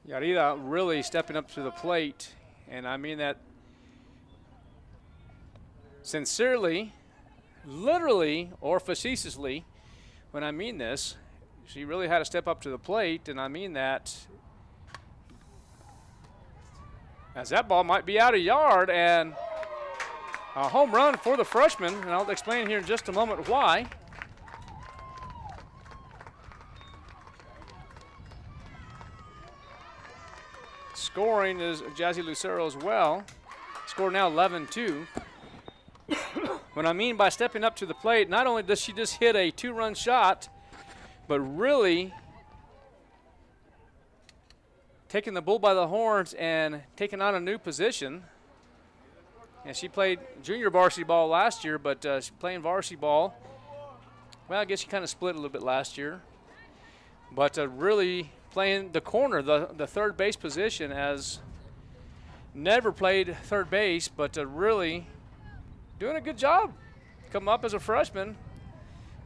Yarida really stepping up to the plate, and I mean that sincerely, literally, or facetiously. When I mean this, she really had to step up to the plate, and I mean that as that ball might be out of yard, and a home run for the freshman, and I'll explain here in just a moment why. Scoring is Jazzy Lucero as well. Score now 11-2. What I mean by stepping up to the plate, not only does she just hit a 2-run shot, but really taking the bull by the horns and taking on a new position. And she played junior varsity ball last year, but she's playing varsity ball. Well, I guess she kind of split a little bit last year. But really playing the corner, the third base position, as never played third base, but really doing a good job. Come up as a freshman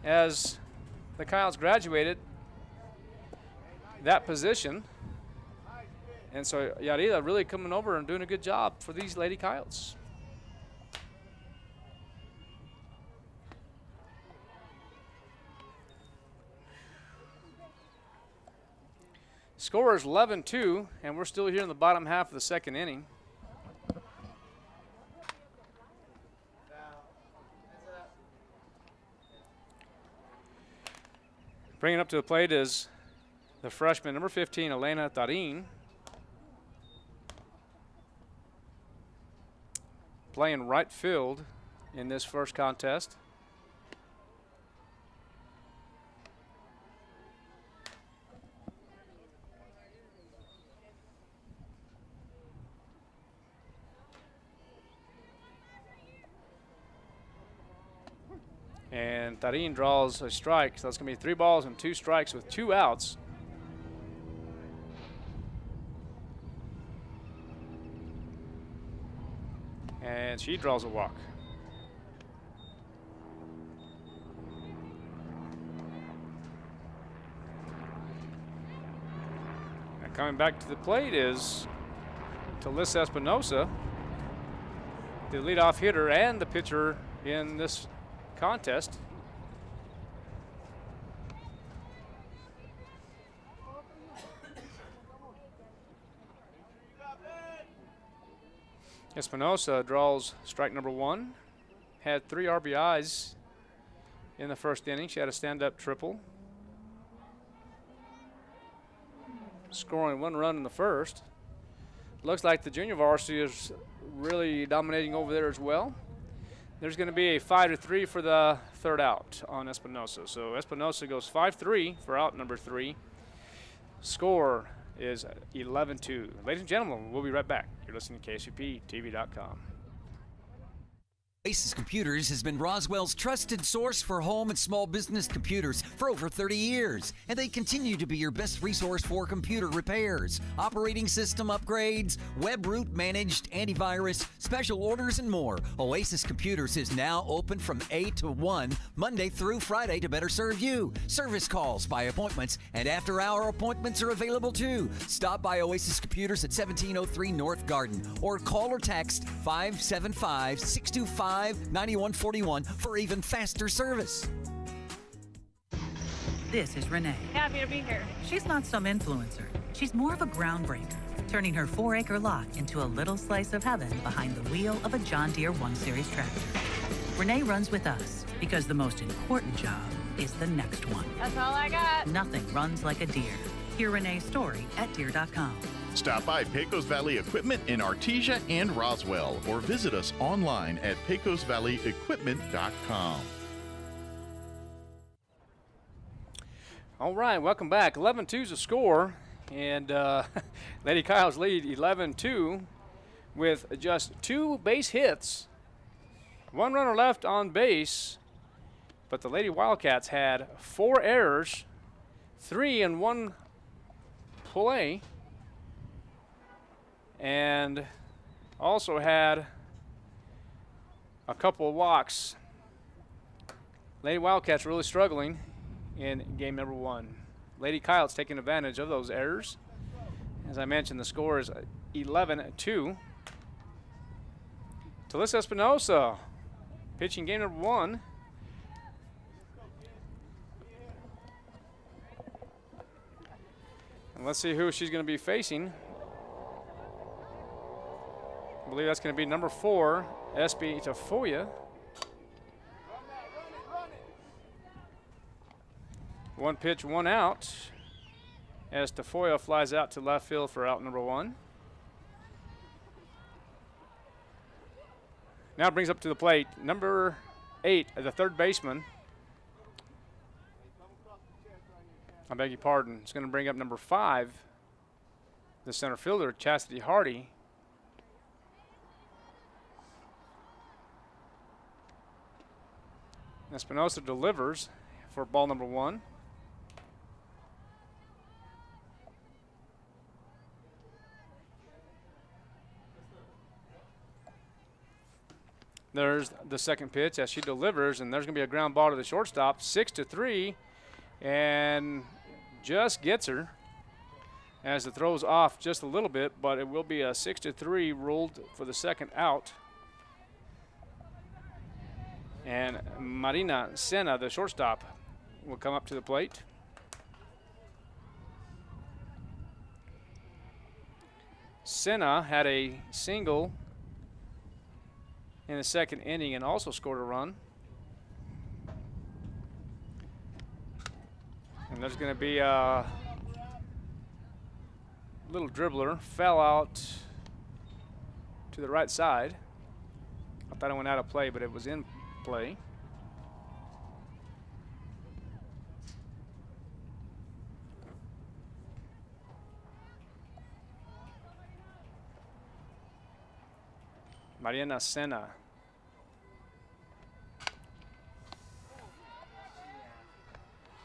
as the Coyotes graduated that position. And so Yarida really coming over and doing a good job for these Lady Coyotes. score is 11-2, and we're still here in the bottom half of the second inning. Bringing up to the plate is the freshman, number 15, Elena Tarin. Playing right field in this first contest. And Tarin draws a strike, so that's going to be 3 balls and 2 strikes with 2 outs. And she draws a walk. And coming back to the plate is Leah Espinosa, the leadoff hitter and the pitcher in this contest. Espinosa draws strike number 1. Had 3 RBIs in the first inning. She had a stand-up triple, scoring 1 run in the first. Looks like the junior varsity is really dominating over there as well. There's going to be a 5-3 for the third out on Espinosa. So Espinosa goes 5-3 for out number 3. Score is 11-2. Ladies and gentlemen, we'll be right back. You're listening to KCPTV.com. Oasis Computers has been Roswell's trusted source for home and small business computers for over 30 years, and they continue to be your best resource for computer repairs, operating system upgrades, web root managed, antivirus, special orders, and more. Oasis Computers is now open from 8 to 1, Monday through Friday to better serve you. Service calls by appointments and after-hour appointments are available too. Stop by Oasis Computers at 1703 North Garden or call or text 575-625-9141 for even faster service. This is Renee. Happy to be here. She's not some influencer. She's more of a groundbreaker, turning her 4-acre lot into a little slice of heaven behind the wheel of a John Deere 1 Series tractor. Renee runs with us because the most important job is the next one. That's all I got. Nothing runs like a Deere. Hear Renee's story at Deere.com. Stop by Pecos Valley Equipment in Artesia and Roswell, or visit us online at pecosvalleyequipment.com. All right, welcome back. 11-2 is the score, and Lady Kyle's lead 11-2 with just 2 base hits. 1 runner left on base, but the Lady Wildcats had 4 errors, 3 in 1 play, and also had a couple of walks. Lady Wildcats really struggling in game number 1. Lady Coyotes taking advantage of those errors. As I mentioned, the score is 11-2. Leah Espinosa pitching game number 1. And let's see who she's going to be facing. I believe that's going to be number 4, SB Tafoya. 1 pitch, 1 out, as Tafoya flies out to left field for out number 1. Now brings up to the plate number 8, the third baseman. I beg your pardon. It's going to bring up number 5, the center fielder, Chastity Hardy. Espinosa delivers for ball number 1. There's the second pitch as she delivers, and there's going to be a ground ball to the shortstop, 6-3, and just gets her as it throws off just a little bit, but it will be a 6-3 ruled for the second out. And Marina Sena, the shortstop, will come up to the plate. Senna had a single in the second inning and also scored a run. And there's going to be a little dribbler, fell out to the right side. I thought it went out of play, but it was in play. Mariana Senna.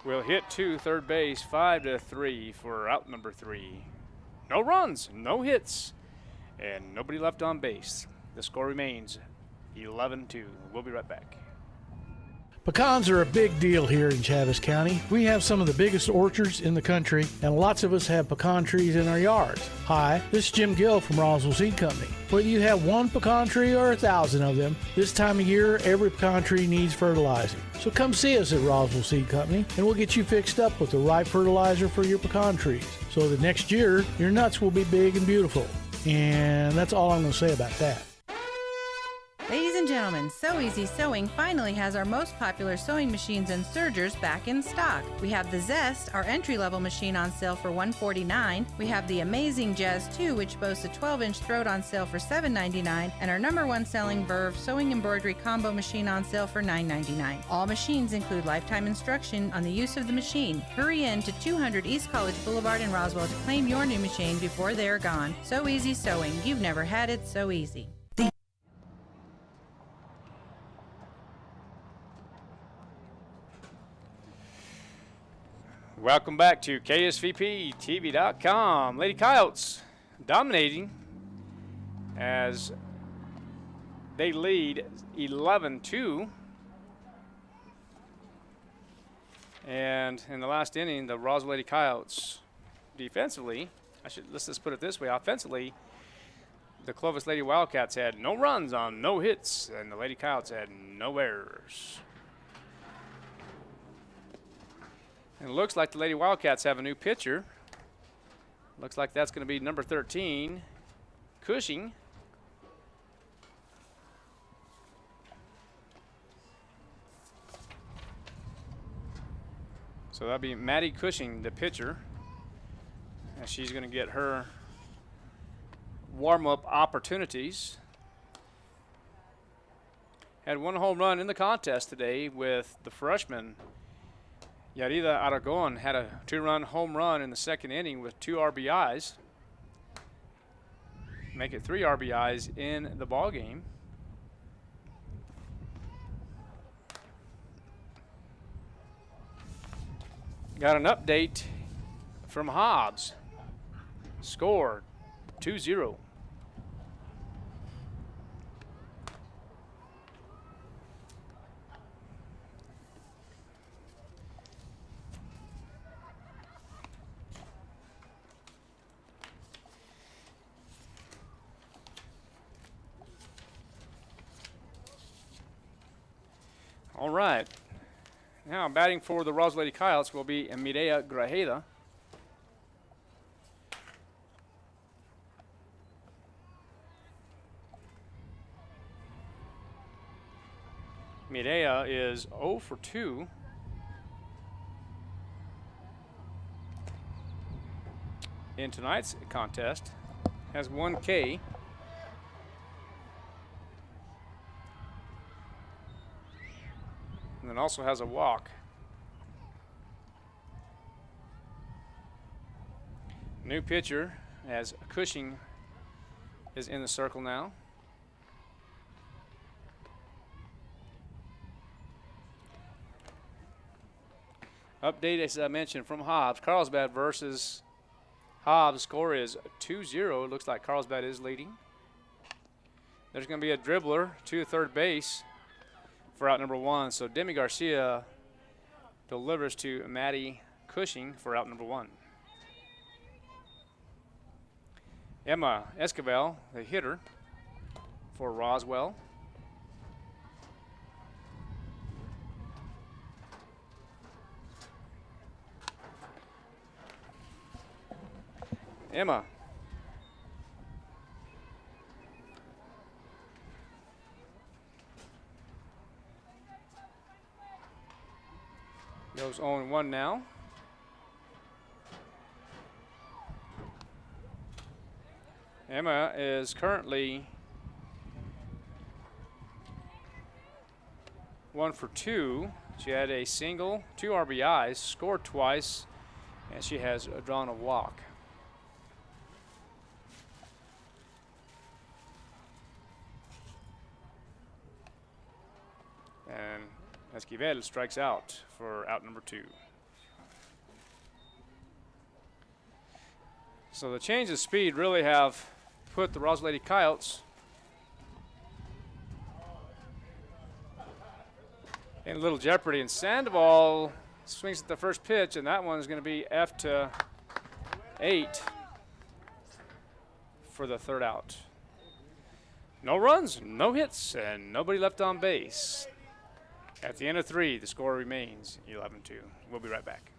Will hit to third base, 5-3 for out number 3. No runs, no hits, and nobody left on base. The score remains 11-2. We'll be right back. Pecans are a big deal here in Chaves County. We have some of the biggest orchards in the country, and lots of us have pecan trees in our yards. Hi, this is Jim Gill from Roswell Seed Company. Whether you have one pecan tree or 1,000 of them, this time of year, every pecan tree needs fertilizing. So come see us at Roswell Seed Company, and we'll get you fixed up with the right fertilizer for your pecan trees, so that next year, your nuts will be big and beautiful. And that's all I'm going to say about that. Ladies and gentlemen, So Easy Sewing finally has our most popular sewing machines and sergers back in stock. We have the Zest, our entry-level machine, on sale for $149. We have the Amazing Jazz 2, which boasts a 12-inch throat, on sale for $7.99, and our #1 selling Verve sewing embroidery combo machine on sale for $9.99. All machines include lifetime instruction on the use of the machine. Hurry in to 200 East College Boulevard in Roswell to claim your new machine before they are gone. So Easy Sewing. You've never had it so easy. Welcome back to KSVPTV.com. Lady Coyotes dominating as they lead 11-2. And in the last inning, the Roswell Lady Coyotes defensively, let's just put it this way, offensively, the Clovis Lady Wildcats had no runs on no hits, and the Lady Coyotes had no errors. And it looks like the Lady Wildcats have a new pitcher. Looks like that's going to be number 13, Cushing. So that'll be Maddie Cushing, the pitcher. And she's going to get her warm-up opportunities. Had one home run in the contest today with the freshman Yarida Aragon. Had a 2-run home run in the second inning with 2 RBIs. Make it 3 RBIs in the ball game. Got an update from Hobbs. Score 2-0. All right. Now batting for the Roswell Lady Coyotes will be Mireya Grajeda. Mireya is 0 for 2. In tonight's contest. Has 1 K. And then also has a walk. New pitcher as Cushing is in the circle now. Update, as I mentioned, from Hobbs. Carlsbad versus Hobbs. Score is 2-0. It looks like Carlsbad is leading. There's going to be a dribbler to third base for out number 1. So Demi Garcia delivers to Maddie Cushing for out number 1. Emma Esquivel, the hitter for Roswell. Emma Goes 0-1 now. Emma is currently 1 for 2. She had a single, 2 RBIs, scored twice, and she has drawn a walk. And Esquivel strikes out for out number 2. So the change of speed really have put the Roswell Lady Coyotes in a little jeopardy. And Sandoval swings at the first pitch, and that one is going to be F-8 for the third out. No runs, no hits, and nobody left on base. At the end of 3, the score remains 11-2. We'll be right back.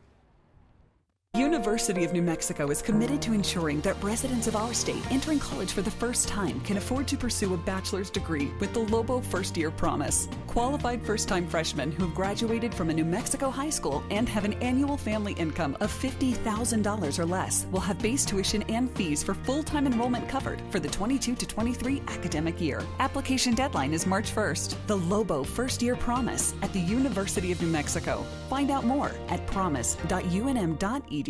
University of New Mexico is committed to ensuring that residents of our state entering college for the first time can afford to pursue a bachelor's degree with the Lobo First Year Promise. Qualified first-time freshmen who have graduated from a New Mexico high school and have an annual family income of $50,000 or less will have base tuition and fees for full-time enrollment covered for the 22 to 23 academic year. Application deadline is March 1st. The Lobo First Year Promise at the University of New Mexico. Find out more at promise.unm.edu.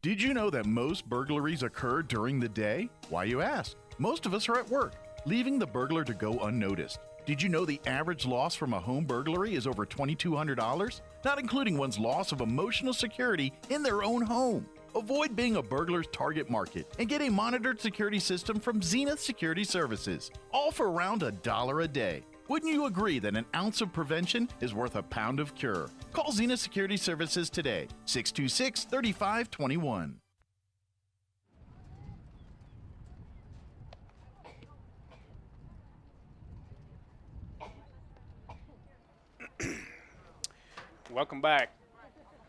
Did you know that most burglaries occur during the day? Why, you ask? Most of us are at work, leaving the burglar to go unnoticed. Did you know the average loss from a home burglary is over $2,200? Not including one's loss of emotional security in their own home. Avoid being a burglar's target market and get a monitored security system from Zenith Security Services, all for around $1 a day. Wouldn't you agree that an ounce of prevention is worth a pound of cure? Call Zenith Security Services today, 626-3521. Welcome back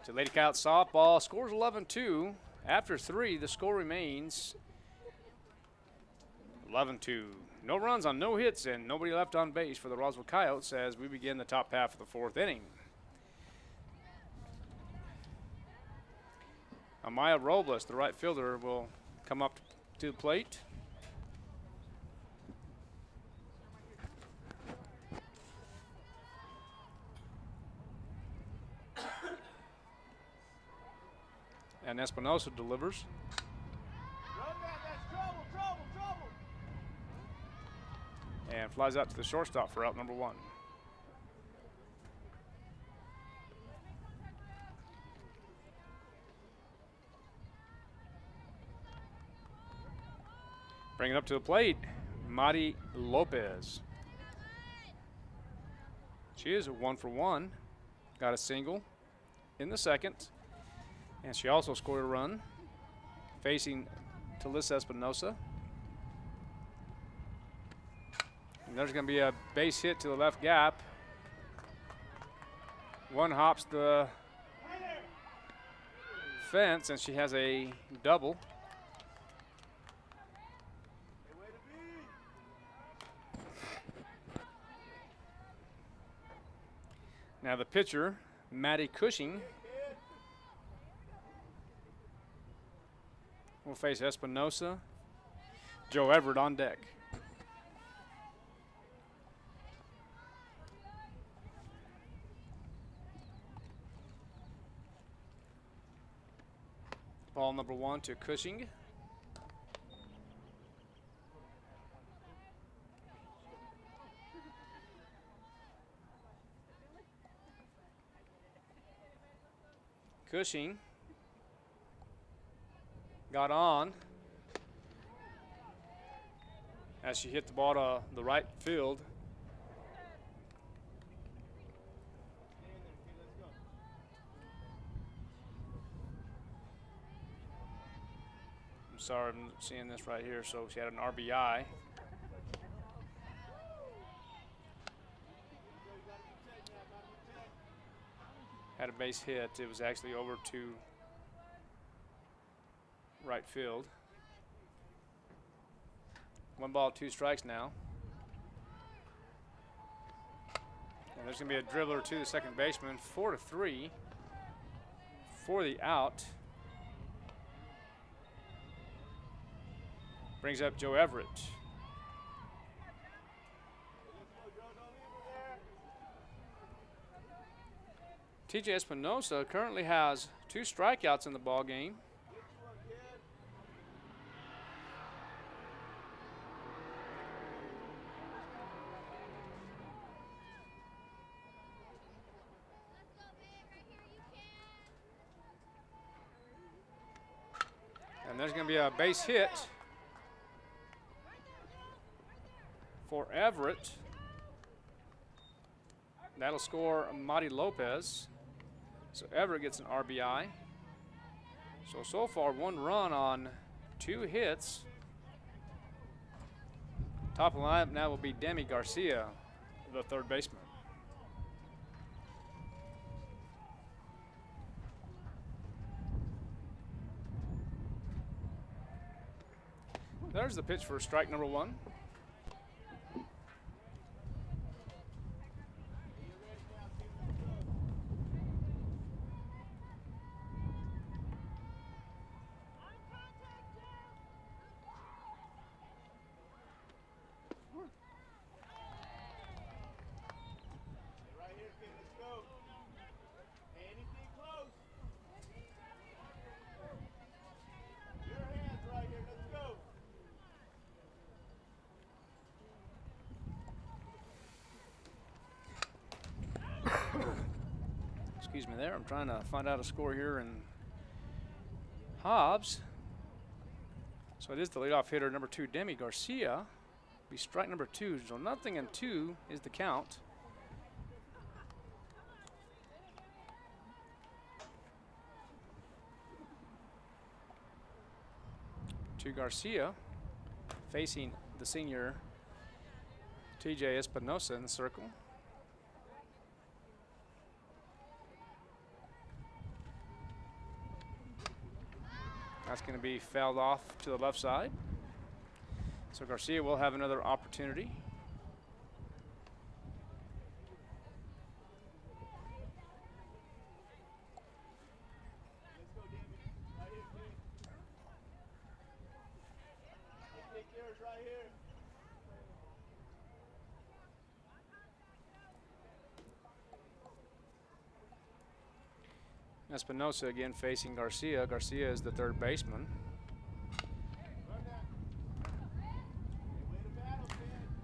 to Lady Coyote softball. Scores 11-2. After 3, the score remains 11-2. No runs on no hits and nobody left on base for the Roswell Coyotes as we begin the top half of the 4th inning. Amaya Robles, the right fielder, will come up to the plate. And Espinosa delivers. And flies out to the shortstop for out number 1. Bring it up to the plate, Madi Lopez. She is a 1 for 1. Got a single in the 2nd. And she also scored a run facing Talisa Espinosa. And there's going to be a base hit to the left gap. One hops the fence, and she has a double. Now the pitcher, Maddie Cushing, will face Espinosa. Joe Everett on deck. Ball number 1 to Cushing. Cushing got on as she hit the ball to the right field. I'm sorry, I'm seeing this right here. So she had an RBI. Had a base hit. It was actually over to right field. 1 ball, 2 strikes now. And there's going to be a dribbler to the second baseman. 4-3. for the out. Brings up Joe Everett. TJ Espinosa currently has 2 strikeouts in the ball game. And there's going to be a base hit for Everett. That'll score Marty Lopez. So Everett gets an RBI. So far 1 run on 2 hits. Top of the lineup now will be Demi Garcia, the third baseman. There's the pitch for strike number 1. Excuse me there, I'm trying to find out a score here in Hobbs. So it is the leadoff hitter, number 2, Demi Garcia. Be strike number 2, so 0-2 is the count. To Garcia, facing the senior TJ Espinosa in the circle. That's going to be fouled off to the left side. So Garcia will have another opportunity. Espinosa again facing Garcia. Garcia is the third baseman.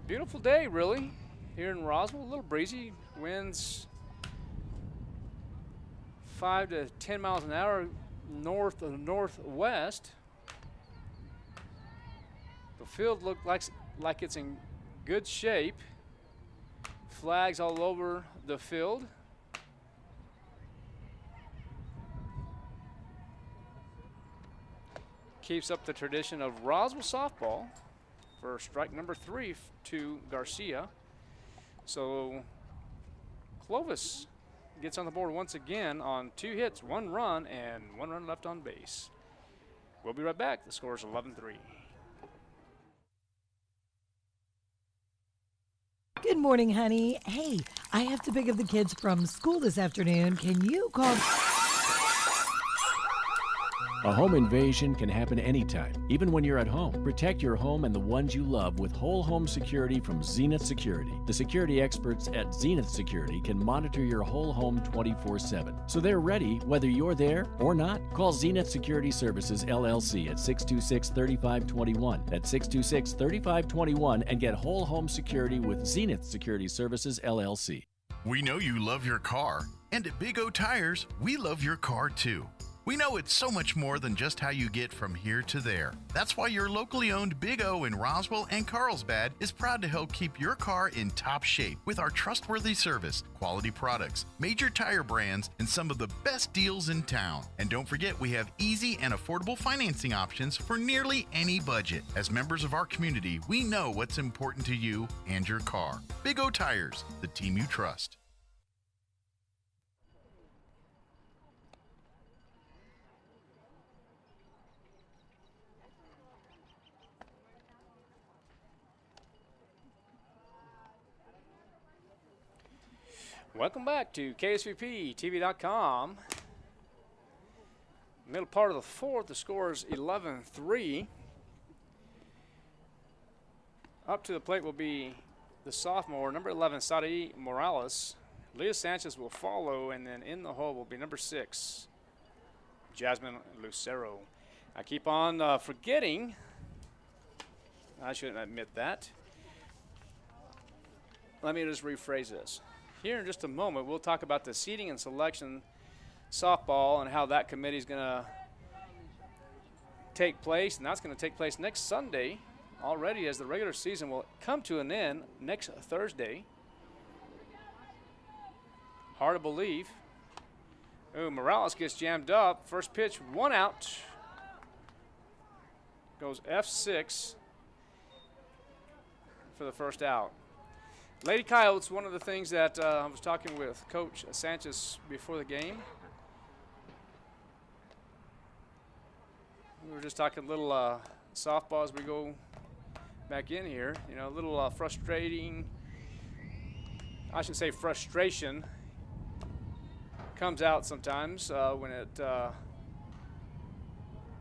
Beautiful day, really, here in Roswell. A little breezy. Winds 5 to 10 miles an hour north of northwest. The field looks like it's in good shape. Flags all over the field. Keeps up the tradition of Roswell softball for strike number 3 to Garcia. So Clovis gets on the board once again on 2 hits, 1 run, and 1 run left on base. We'll be right back. The score is 11-3. Good morning, honey. Hey, I have to pick up the kids from school this afternoon. Can you call? A home invasion can happen anytime, even when you're at home. Protect your home and the ones you love with whole home security from Zenith Security. The security experts at Zenith Security can monitor your whole home 24/7. So they're ready whether you're there or not. Call Zenith Security Services LLC at 626-3521. That's 626-3521 and get whole home security with Zenith Security Services LLC. We know you love your car, and at Big O Tires, we love your car too. We know it's so much more than just how you get from here to there. That's why your locally owned Big O in Roswell and Carlsbad is proud to help keep your car in top shape with our trustworthy service, quality products, major tire brands, and some of the best deals in town. And don't forget, we have easy and affordable financing options for nearly any budget. As members of our community, we know what's important to you and your car. Big O Tires, the team you trust. Welcome back to KSVP TV.com. Middle part of the fourth, the score is 11-3. Up to the plate will be the sophomore, number 11, Sadi Morales. Leah Sanchez will follow, and then in the hole will be number 6, Jasmine Lucero. I keep on forgetting. I shouldn't admit that. Let me just rephrase this. Here in just a moment, we'll talk about the seeding and selection softball and how that committee is going to take place, and that's going to take place next Sunday already, as the regular season will come to an end next Thursday. Hard to believe. Ooh, Morales gets jammed up. First pitch, 1 out. Goes F6 for the first out. Lady Coyotes, one of the things that I was talking with Coach Sanchez before the game. We were just talking a little softball as we go back in here. You know, a little frustrating, I should say frustration comes out sometimes when it,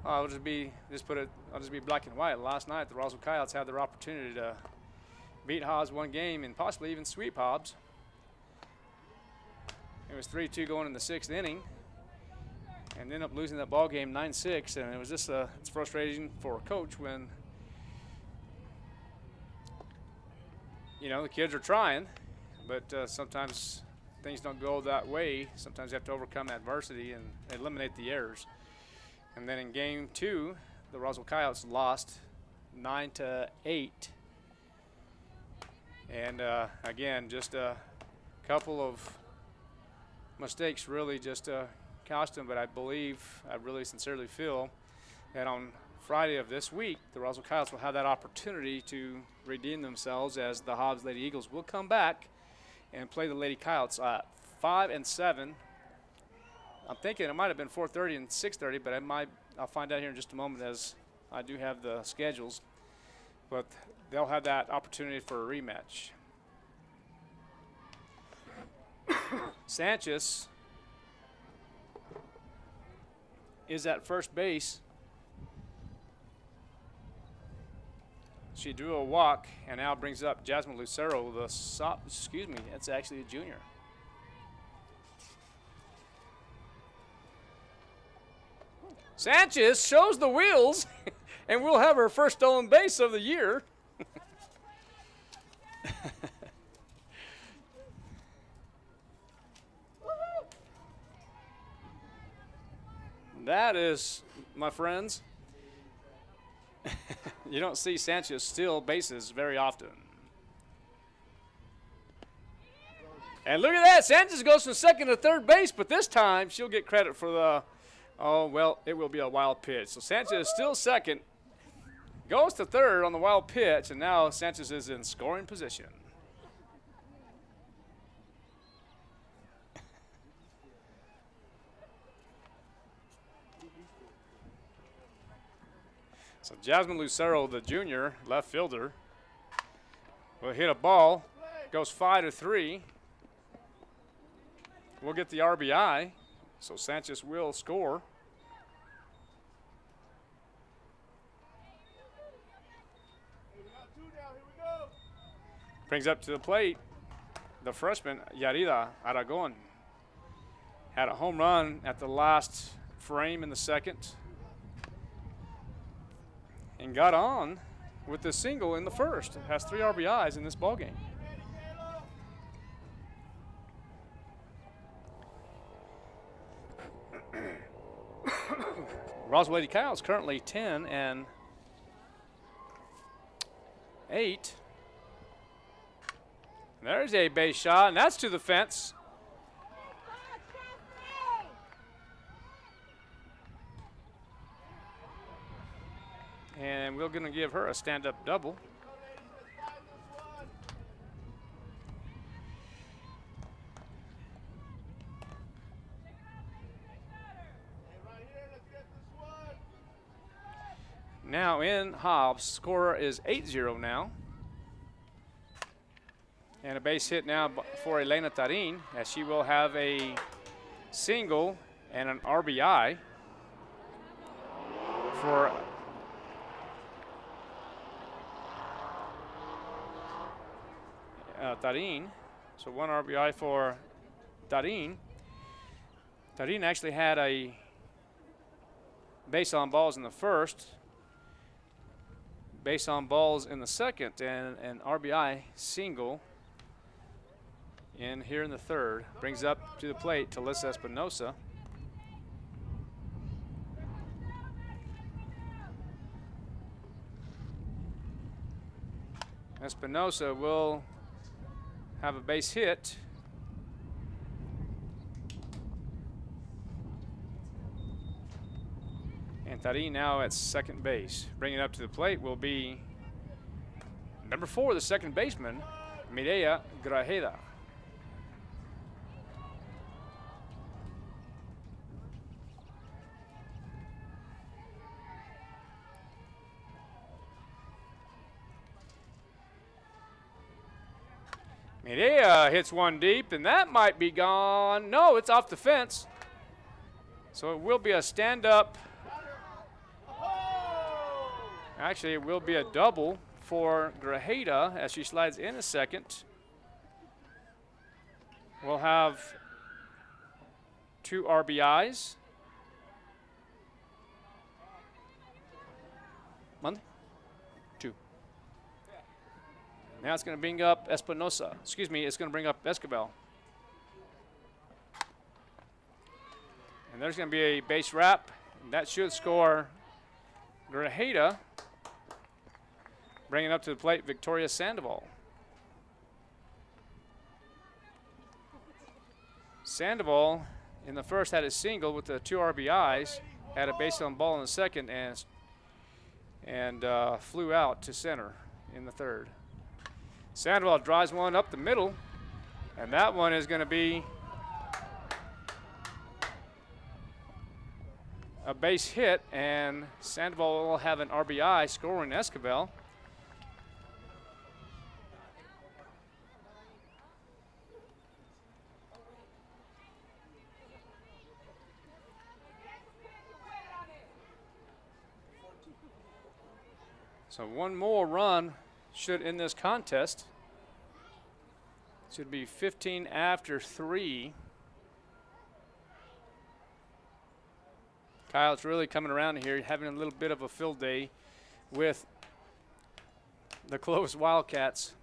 I'll just be black and white. Last night, the Roswell Coyotes had their opportunity to beat Hobbs one game and possibly even sweep Hobbs. It was 3-2 going in the 6th inning, and ended up losing that ball game 9-6. And it was just it's frustrating for a coach when, you know, the kids are trying, but sometimes things don't go that way. Sometimes you have to overcome adversity and eliminate the errors. And then in game 2, the Roswell Coyotes lost 9-8. And again, just a couple of mistakes really just cost them. But I really sincerely feel that on Friday of this week, the Roswell Coyotes will have that opportunity to redeem themselves, as the Hobbs Lady Eagles will come back and play the Lady Coyotes at 5 and 7. I'm thinking it might have been 4:30 and 6:30, but I'll find out here in just a moment, as I do have the schedules. But they'll have that opportunity for a rematch. Sanchez is at first base. She drew a walk and now brings up Jasmine Lucero, it's actually a junior. Sanchez shows the wheels, and we'll have her first stolen base of the year. That is, my friends, you don't see Sanchez steal bases very often. And look at that, Sanchez goes from second to third base, but this time she'll get credit for the, it will be a wild pitch. So Sanchez is still second, goes to third on the wild pitch, and now Sanchez is in scoring position. So Jasmine Lucero, the junior left fielder, will hit a ball, goes 5-3. We'll get the RBI, so Sanchez will score. Brings up to the plate the freshman, Yarida Aragon. Had a home run at the last frame in the second, and got on with the single in the first. It has 3 RBIs in this ballgame. Roswell Lady Coyotes currently 10-8. There's a base shot, and that's to the fence. And we're going to give her a stand-up double. Now in Hobbs, score is 8-0 now. And a base hit now for Elena Tarin, as she will have a single and an RBI. for Tarin. So 1 RBI for Tarin. Tarin actually had a base on balls in the first, base on balls in the second, and an RBI single in here in the third. Brings up to the plate Talisa Espinosa. Espinosa will have a base hit. And Tarin now at second base. Bringing it up to the plate will be number 4, the second baseman, Mireya Grajeda. Mireya hits one deep, and that might be gone. No, it's off the fence. So it will be a stand-up. Actually, it will be a double for Grajeda as she slides in a second. We'll have 2 RBIs. Monday? 2. Now it's going to bring up Espinosa. Excuse me, it's going to bring up Escobar. And there's going to be a base wrap. And that should score Grajeda. Bringing up to the plate, Victoria Sandoval. Sandoval in the first had a single with the 2 RBIs, had a base on ball in the second, and flew out to center in the third. Sandoval drives one up the middle, and that one is going to be a base hit, and Sandoval will have an RBI scoring Escobar. So one more run should end this contest. Should be 15 after 3. Kyle's really coming around here, having a little bit of a field day with the Clovis Wildcats.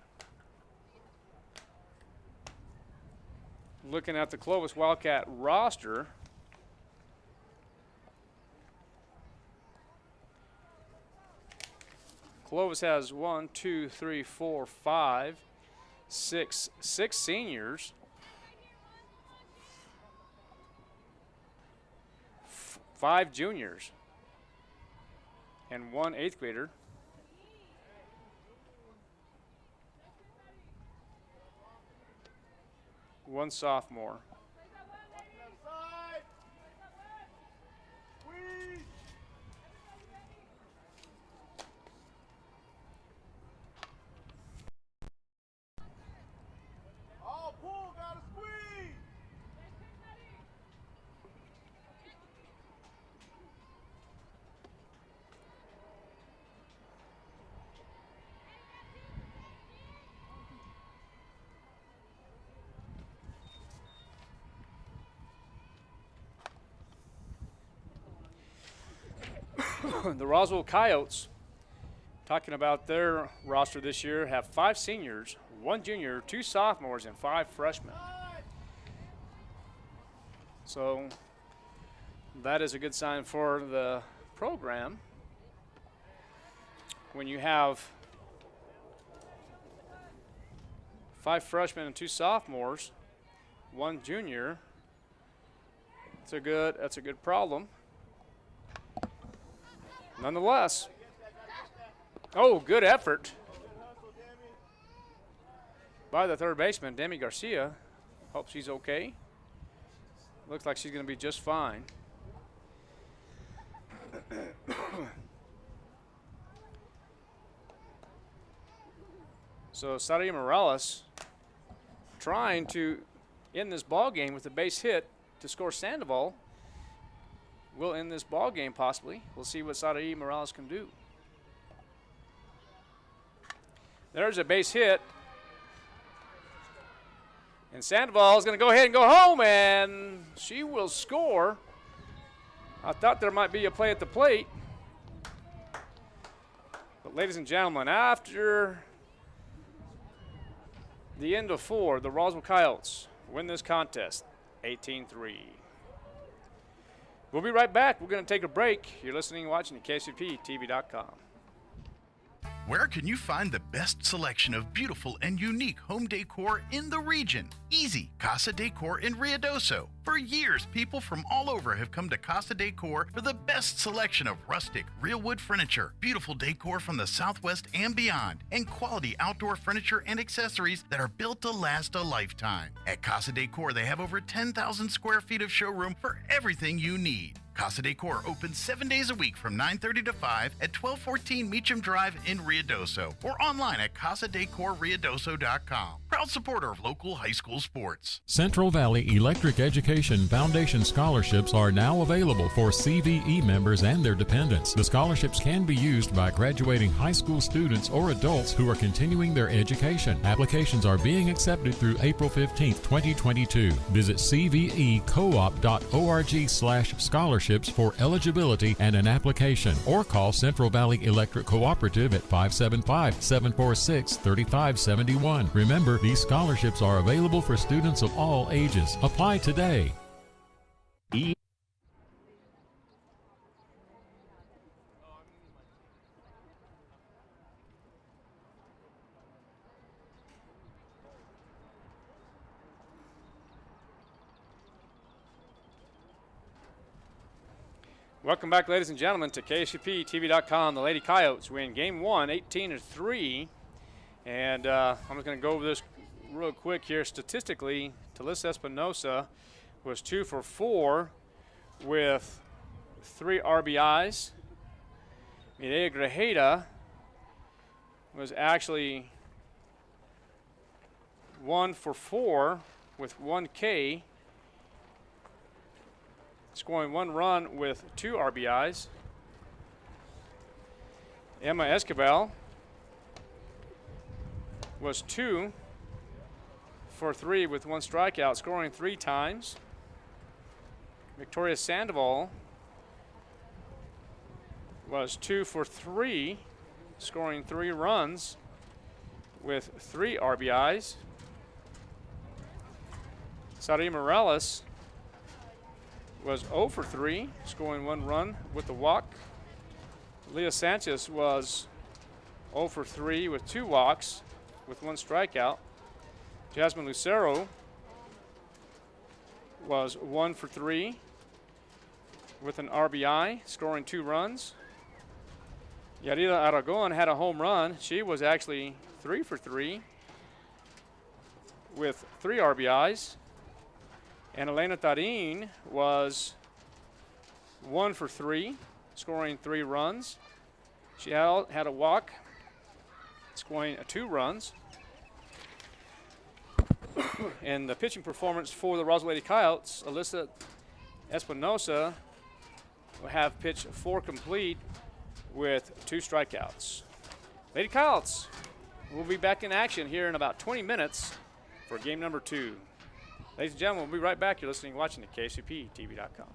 Looking at the Clovis Wildcat roster, Clovis has 1, 2, 3, 4, 5, 6 seniors, 5 juniors, and 1 8th grader. One sophomore. The Roswell Coyotes, talking about their roster this year, have 5 seniors, 1 junior, 2 sophomores, and 5 freshmen. So that is a good sign for the program. When you have 5 freshmen and 2 sophomores, 1 junior, that's a good problem. Nonetheless, oh, good effort by the third baseman, Demi Garcia. Hope she's okay. Looks like she's going to be just fine. So Sadia Morales trying to end this ball game with a base hit to score Sandoval. will end this ball game possibly. We'll see what Sadaí Morales can do. There's a base hit. And Sandoval is going to go ahead and go home, and she will score. I thought there might be a play at the plate. But ladies and gentlemen, after the end of 4, the Roswell Coyotes win this contest 18-3. We'll be right back. We're going to take a break. You're listening and watching at KCPTV.com. Where can you find the best selection of beautiful and unique home decor in the region? Easy, Casa Decor in Ruidoso. For years, people from all over have come to Casa Decor for the best selection of rustic, real wood furniture, beautiful decor from the Southwest and beyond, and quality outdoor furniture and accessories that are built to last a lifetime. At Casa Decor, they have over 10,000 square feet of showroom for everything you need. Casa Decor opens 7 days a week from 9:30 to 5 at 1214 Meacham Drive in Ruidoso or online at casadecorruidoso.com. Proud supporter of local high school sports. Central Valley Electric Education Foundation scholarships are now available for CVE members and their dependents. The scholarships can be used by graduating high school students or adults who are continuing their education. Applications are being accepted through April 15, 2022. Visit cvecoop.org/scholarships for eligibility and an application, or call Central Valley Electric Cooperative at 575-746-3571. Remember, these scholarships are available for students of all ages. Apply today. Welcome back, ladies and gentlemen, to KCPTV.com. The Lady Coyotes win Game 1, 18-3. And I'm just going to go over this real quick here. Statistically, Talisa Espinosa was 2 for 4 with 3 RBIs. Mireya Grajeda was actually 1 for 4 with 1 K, scoring 1 run with 2 RBIs. Emma Escobar was 2 for 3 with 1 strikeout, scoring 3 times. Victoria Sandoval was 2 for 3, scoring 3 runs with 3 RBIs. Sadaí Morales was 0 for 3, scoring 1 run with the walk. Leah Sanchez was 0 for 3 with 2 walks with 1 strikeout. Jasmine Lucero was 1 for 3 with an RBI, scoring 2 runs. Yarida Aragon had a home run. She was actually 3 for 3 with 3 RBIs. And Elena Tarin was 1 for 3, scoring 3 runs. She had a walk, scoring 2 runs. And the pitching performance for the Roswell Lady Coyotes, Alyssa Espinosa will have pitched 4 complete with 2 strikeouts. Lady Coyotes will be back in action here in about 20 minutes for game number 2. Ladies and gentlemen, we'll be right back. You're listening and watching at KCPTV.com.